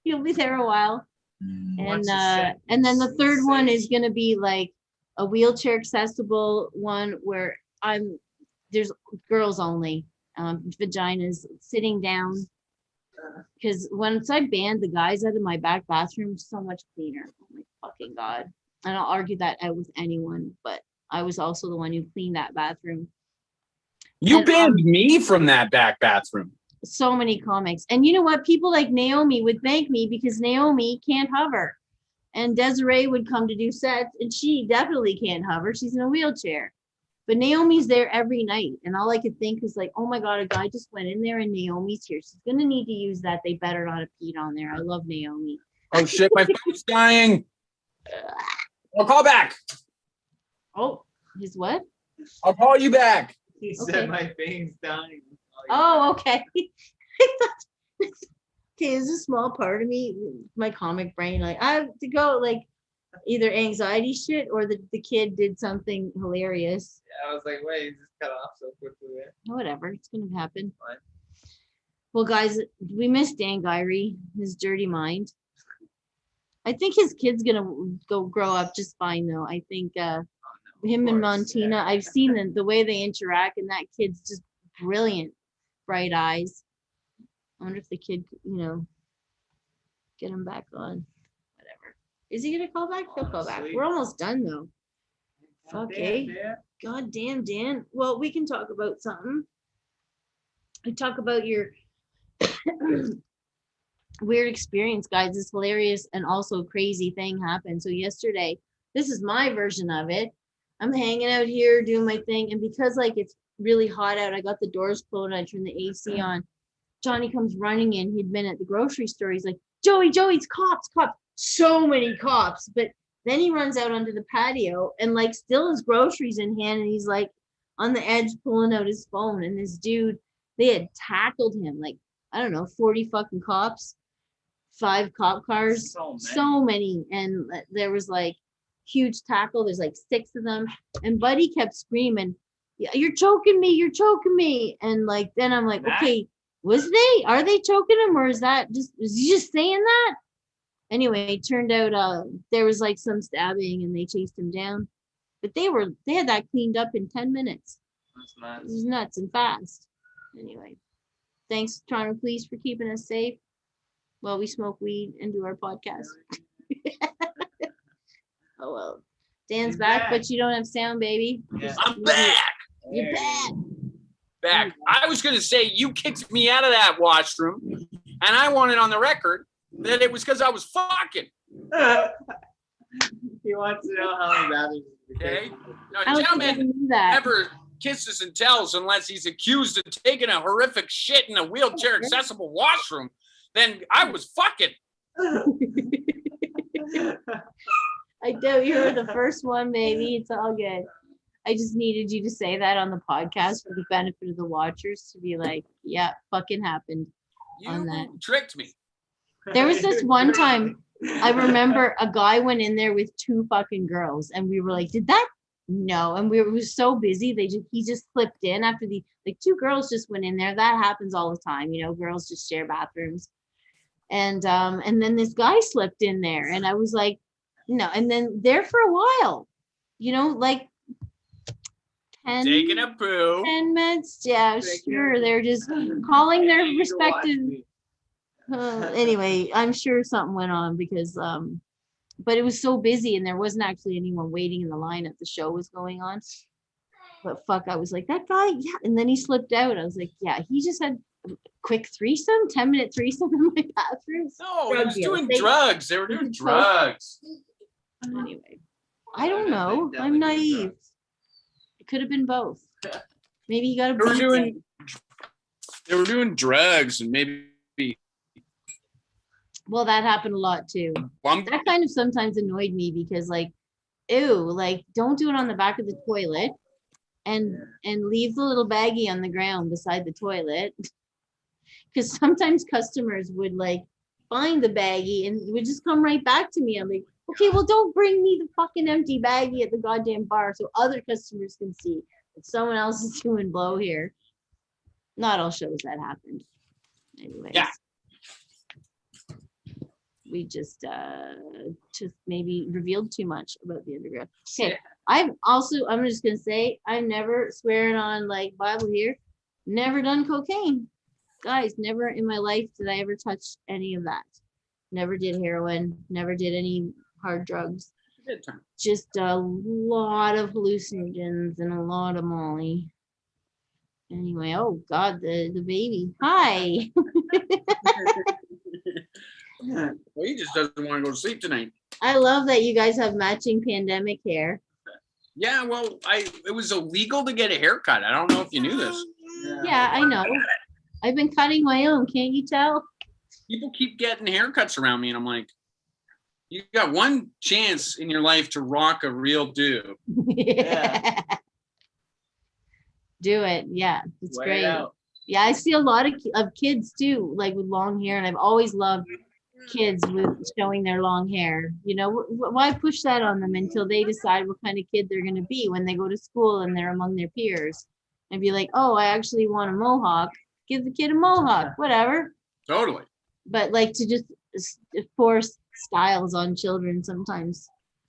You'll be there a while. And Once a set, and then the third one safe. is going to be like a wheelchair accessible one where there's girls only, vaginas sitting down. Because once I banned the guys out of my back bathroom, it's so much cleaner. Oh my fucking God. And I'll argue that out with anyone, but I was also the one who cleaned that bathroom. You And, banned me from that back bathroom. So many comics. And you know what? People like Naomi would thank me because Naomi can't hover. And Desiree would come to do sets and she definitely can't hover. She's in a wheelchair. But Naomi's there every night. And all I could think was like, oh my God, a guy just went in there and Naomi's here. She's going to need to use that. They better not have peed on there. I love Naomi. Oh shit, my phone's dying. I'll call back. Oh, his what? I'll call you back. He Okay. said my veins dying. Oh, okay. Okay, there's a small part of me, my comic brain, like I have to go like either anxiety shit or the kid did something hilarious. Yeah, I was like, wait, he just cut off so quickly there. Whatever, it's gonna happen. Fine. Well, guys, we miss Dan Guiry, his dirty mind. I think his kid's gonna go grow up just fine though. I think him and Montina, I've seen the way they interact, and that kid's just brilliant, bright eyes. I wonder if the kid, get him back on. Whatever. Is he gonna call back? He'll call back. Honestly. We're almost done though. Fuck, eh? Yeah. God damn, Dan. Well, we can talk about something. We talk about your weird experience, guys. This hilarious and also crazy thing happened. So yesterday, this is my version of it. I'm hanging out here doing my thing, and because like it's really hot out, I got the doors closed. I turned the AC on. Johnny comes running in. He'd been at the grocery store. He's like, Joey, it's cops. So many cops. But then he runs out onto the patio and like still has groceries in hand. And he's like on the edge pulling out his phone. And this dude, they had tackled him. Like, I don't know, 40 fucking cops, 5 cop cars, so many. And there was like huge tackle. There's like 6 of them. And Buddy kept screaming, you're choking me. And like, then I'm like, okay, are they choking him, or is he just saying that? Anyway, it turned out there was like some stabbing and they chased him down, but they had that cleaned up in 10 minutes. That's nuts. It was nuts and fast. Anyway, thanks Toronto Police for keeping us safe while we smoke weed and do our podcast. Oh well, Dan's back, but you don't have sound, baby. Yeah. I'm back. You're Back. I was going to say you kicked me out of that washroom, and I wanted on the record that it was because I was fucking. He wants to know how many bathrooms. Okay. No, I gentleman that. never kisses and tells unless he's accused of taking a horrific shit in a wheelchair accessible washroom. Then I was fucking. I know you were the first one, baby. It's all good. I just needed you to say that on the podcast for the benefit of the watchers to be like, yeah, fucking happened. On that. You tricked me. There was this one time I remember a guy went in there with 2 fucking girls and we were like, did that? No. And we were so busy. He just slipped in after 2 girls just went in there. That happens all the time. You know, girls just share bathrooms. And then this guy slipped in there and I was like, no. And then there for a while, you know, like 10, Taking a poo. 10 minutes. Yeah, sure. They're just calling their respective. Anyway, I'm sure something went on because, but it was so busy and there wasn't actually anyone waiting in the line if the show was going on. But fuck, I was like, that guy, yeah. And then he slipped out. I was like, yeah, he just had a quick threesome, 10-minute threesome in my bathroom. No, he was doing drugs. They were doing drugs. Anyway, I don't know. I'm naive. It could have been both. Maybe you got to. They were doing drugs and maybe. Well, that happened a lot too. That kind of sometimes annoyed me because, like, ew, like, don't do it on the back of the toilet, and leave the little baggie on the ground beside the toilet. Because sometimes customers would like find the baggie and would just come right back to me. I'm like, okay, well, don't bring me the fucking empty baggie at the goddamn bar so other customers can see that someone else is doing blow here. Not all shows that happened. Anyways. Yeah. We just maybe revealed too much about the underground. Okay. I'm just gonna say I've never swearing on like Bible here, never done cocaine. Guys, never in my life did I ever touch any of that. Never did heroin, never did any hard drugs. Good time. Just a lot of hallucinogens and a lot of Molly. Anyway, oh God, the baby. Hi. Well, he just doesn't want to go to sleep tonight. I love that you guys have matching pandemic hair. Yeah, well, it was illegal to get a haircut. I don't know if you knew this. Yeah, I know. I've been cutting my own. Can't you tell? People keep getting haircuts around me, and I'm like, you got one chance in your life to rock a real dude. Yeah. Do it. Yeah, it's great. Out. Yeah, I see a lot of kids too, like with long hair, and I've always loved kids with showing their long hair. You know, why push that on them until they decide what kind of kid they're going to be when they go to school and they're among their peers, and be like, oh, I actually want a mohawk. Give the kid a mohawk, whatever. Totally. But like to just force styles on children sometimes.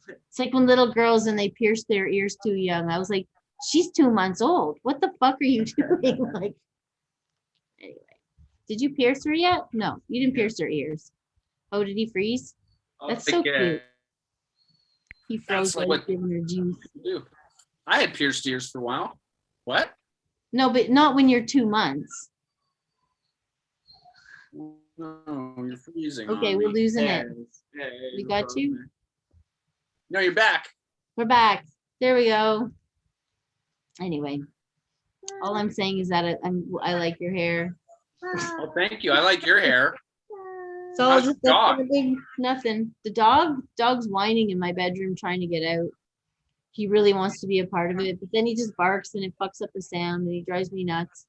It's like when little girls and they pierce their ears too young. I was like, she's 2 months old. What the fuck are you doing? Like, anyway, did you pierce her yet? No, you didn't pierce her ears. Oh, did he freeze? That's so cute. He froze like giving her juice. I had pierced ears for a while. What? No, but not when you're 2 months. No, you're freezing. Okay, we're losing it. Yeah, We got you. No, you're back. We're back. There we go. Anyway, all I'm saying is that I like your hair. Oh, thank you. I like your hair. So How's just the dog? nothing. The dog's whining in my bedroom trying to get out. He really wants to be a part of it, but then he just barks and it fucks up the sound and he drives me nuts.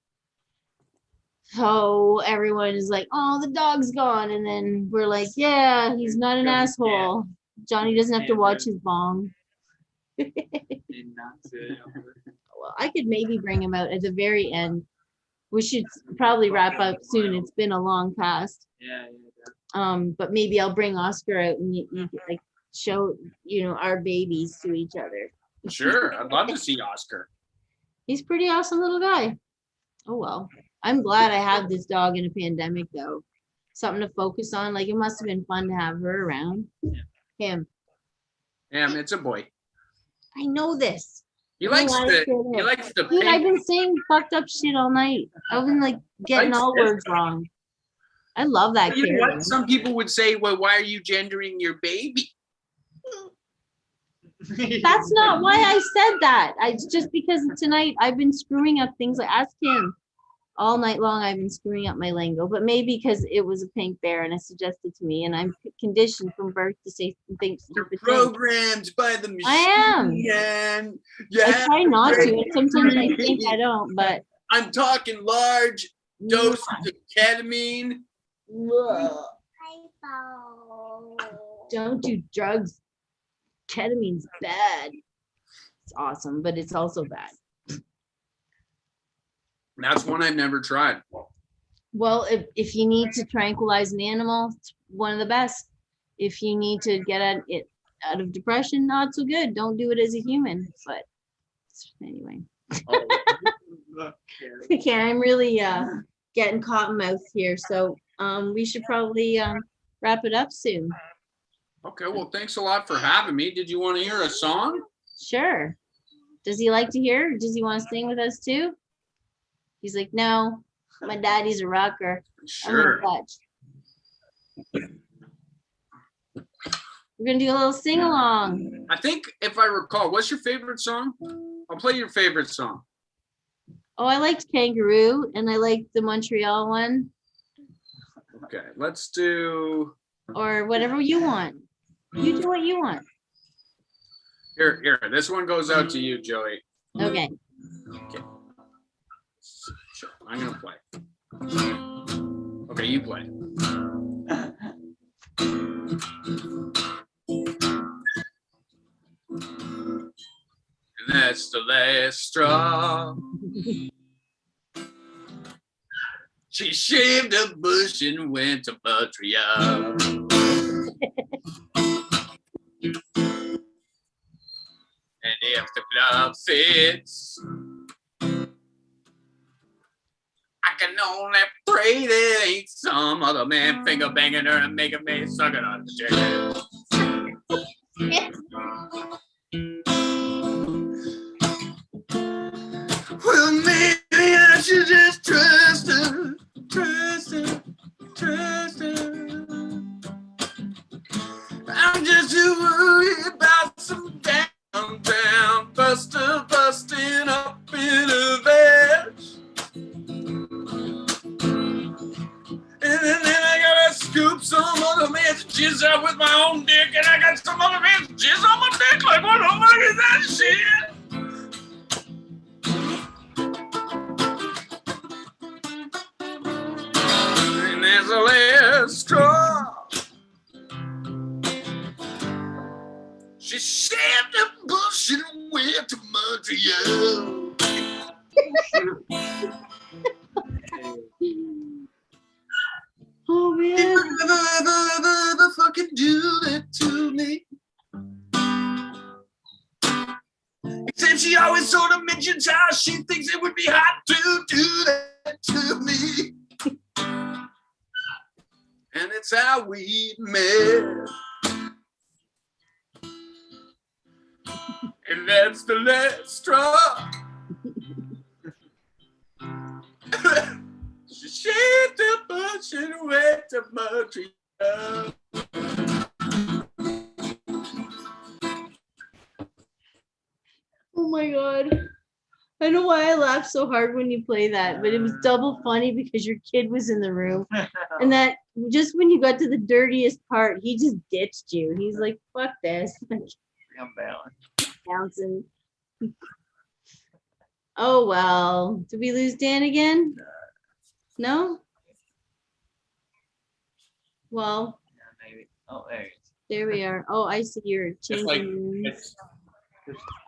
So everyone is like, "Oh, the dog's gone," and then we're like, "Yeah, he's not an asshole. Johnny doesn't have to watch his bong." Well, I could maybe bring him out at the very end. We should probably wrap up soon. It's been a long cast. Yeah. But maybe I'll bring Oscar out and you could, like, show, our babies to each other. Sure. I'd love to see Oscar. He's a pretty awesome little guy. Oh well. I'm glad I have this dog in a pandemic though. Something to focus on. Like, it must have been fun to have her around. Him. It's a boy. I know this. He likes the Dude, I've been saying fucked up shit all night. I've been like getting all words wrong. I love that You kid. know what? Some people would say, well, why are you gendering your baby? That's not why I said that. It's just because tonight I've been screwing up things. Like, ask him. All night long I've been screwing up my lingo, but maybe because it was a pink bear and it suggested to me, and I'm conditioned from birth to say things You're stupid things. programmed by the machine. I am. Yeah, I try not to, and sometimes I think I don't, but I'm talking large doses of ketamine. don't do drugs. Ketamine's bad. It's awesome, but it's also bad. That's one I've never tried. Well, if you need to tranquilize an animal, it's one of the best. If you need to get out of depression, not so good. Don't do it as a human. But anyway. Okay, I'm really getting cotton mouth here, so we should probably wrap it up soon. Okay, well, thanks a lot for having me. Did you want to hear a song? Sure. Does he like to hear? Or does he want to sing with us too? He's like, no, my daddy's a rocker. Sure. We're gonna do a little sing along. I think if I recall, what's your favorite song? I'll play your favorite song. Oh, I liked Kangaroo and I liked the Montreal one. Okay, let's do. Or whatever you want. You do what you want. Here. This one goes out to you, Joey. Okay. Okay. Sure, I'm gonna play. Okay, you play. And that's the last straw. She shaved a bush and went to Montreal. And if the glove fits, I can only pray there ain't some other man finger banging her and making me suck it on the jam. Well, maybe I should just trust her. I'm just too worried about some downtown buster busting up in a vest. And then I gotta scoop some other man's jizz out with my own dick, and I got some other man's jizz on my dick. Like, what the fuck is that shit? And there's a last straw. She shaved a bush and went to Montreal. Oh man. Ever fucking do that to me. Except she always sort of mentions how she thinks it would be hot to do that to me. And it's how we met. And that's the last straw. She shaved the bush and went to Montreal. Oh my god. I don't know why I laughed so hard when you play that, but it was double funny because your kid was in the room. And that just when you got to the dirtiest part, he just ditched you. He's like, fuck this. I'm balanced. Bouncing. Oh, well. Did we lose Dan again? No? Well, Yeah, maybe. Oh, there he is. there we are. Oh, I see you're changing like- rooms. It's,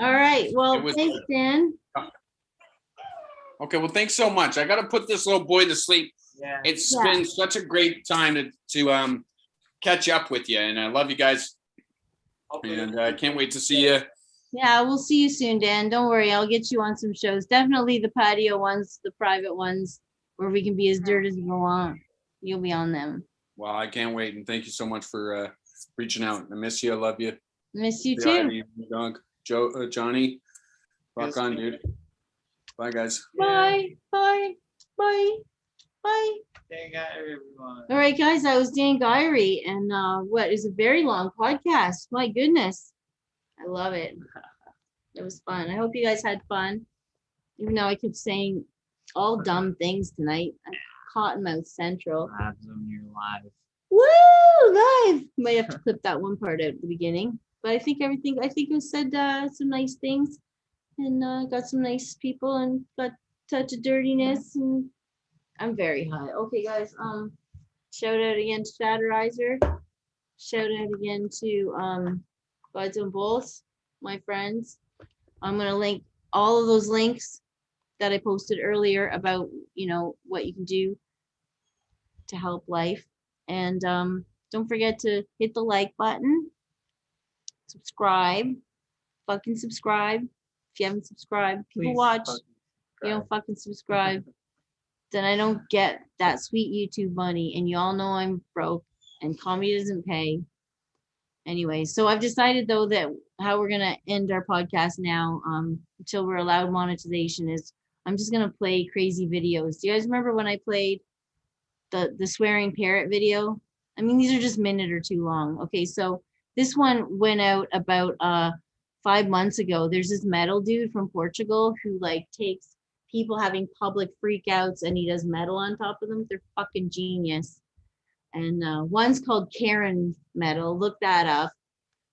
All right. Well, It was- thanks, Dan. okay, well, thanks so much. I got to put this little boy to sleep. Yeah. It's Yeah. been such a great time to catch up with you, and I love you guys, and I can't wait to see you. Yeah, we'll see you soon, Dan. Don't worry. I'll get you on some shows. Definitely the patio ones, the private ones, where we can be as dirt as we want. You'll be on them. Well, I can't wait, and thank you so much for reaching out. I miss you. I love you. Miss you Say hi too. to your dog, Johnny. Rock on, dude. Bye, guys. Bye. Bye. Bye. Bye. Thank God, everyone. All right, guys. That was Dan Guiry, and what is a very long podcast. My goodness. I love it. It was fun. I hope you guys had fun. Even though I kept saying all dumb things tonight. I'm Cottonmouth Central. Labs on your live. Woo! Live. Might have to clip that one part out at the beginning. But I think it said some nice things, and got some nice people, and got a touch of dirtiness, and I'm very high. Okay, guys. Shout out again to Shatterizer. Shout out again to Buds and Bolts, my friends. I'm gonna link all of those links that I posted earlier about, what you can do to help life. And don't forget to hit the like button, subscribe, fucking subscribe. If you haven't subscribed, people Please watch, fucking you don't fucking subscribe, then I don't get that sweet YouTube money. And you all know I'm broke and comedy doesn't pay. Anyway, so I've decided though that how we're gonna end our podcast now, until we're allowed monetization, is I'm just gonna play crazy videos. Do you guys remember when I played the swearing parrot video? I mean, these are just minute or two long. Okay, so this one went out about 5 months ago. There's this metal dude from Portugal who like takes people having public freakouts and he does metal on top of them. They're fucking genius. And one's called Karen Metal. Look that up.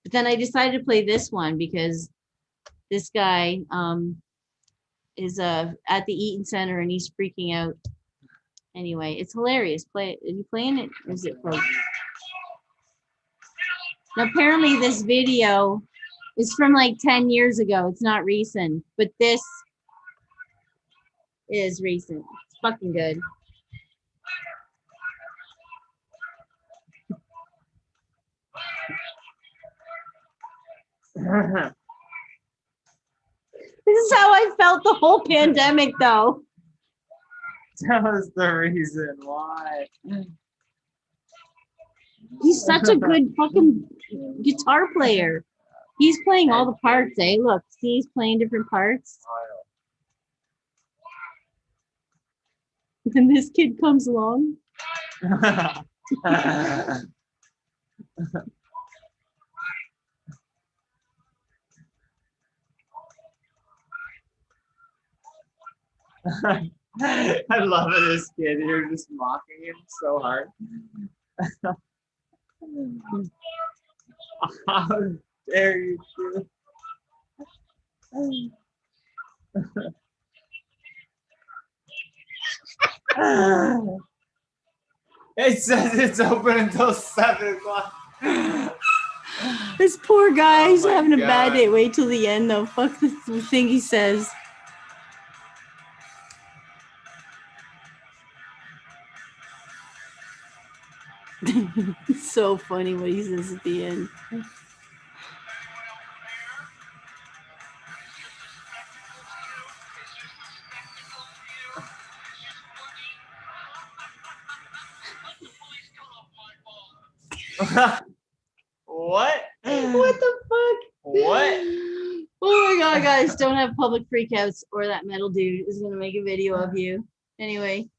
But then I decided to play this one because this guy is at the Eaton Center and he's freaking out. Anyway, it's hilarious. Play it. Are you playing it? Or is it broke? Now, apparently this video is from like 10 years ago. It's not recent, but this is recent. It's fucking good. This is how I felt the whole pandemic, though. That was the reason why. He's such a good fucking guitar player. He's playing all the parts, eh? Look, see, he's playing different parts. And this kid comes along. I love this kid. You're just mocking him so hard. How dare you do? It says it's open until 7 o'clock. This poor guy, he's my having a bad God. day. Wait till the end, though. Fuck the thing he says. It's so funny what he says at the end. What? What the fuck? What? Oh my god, guys, don't have public freakouts or that metal dude is gonna make a video of you. Anyway,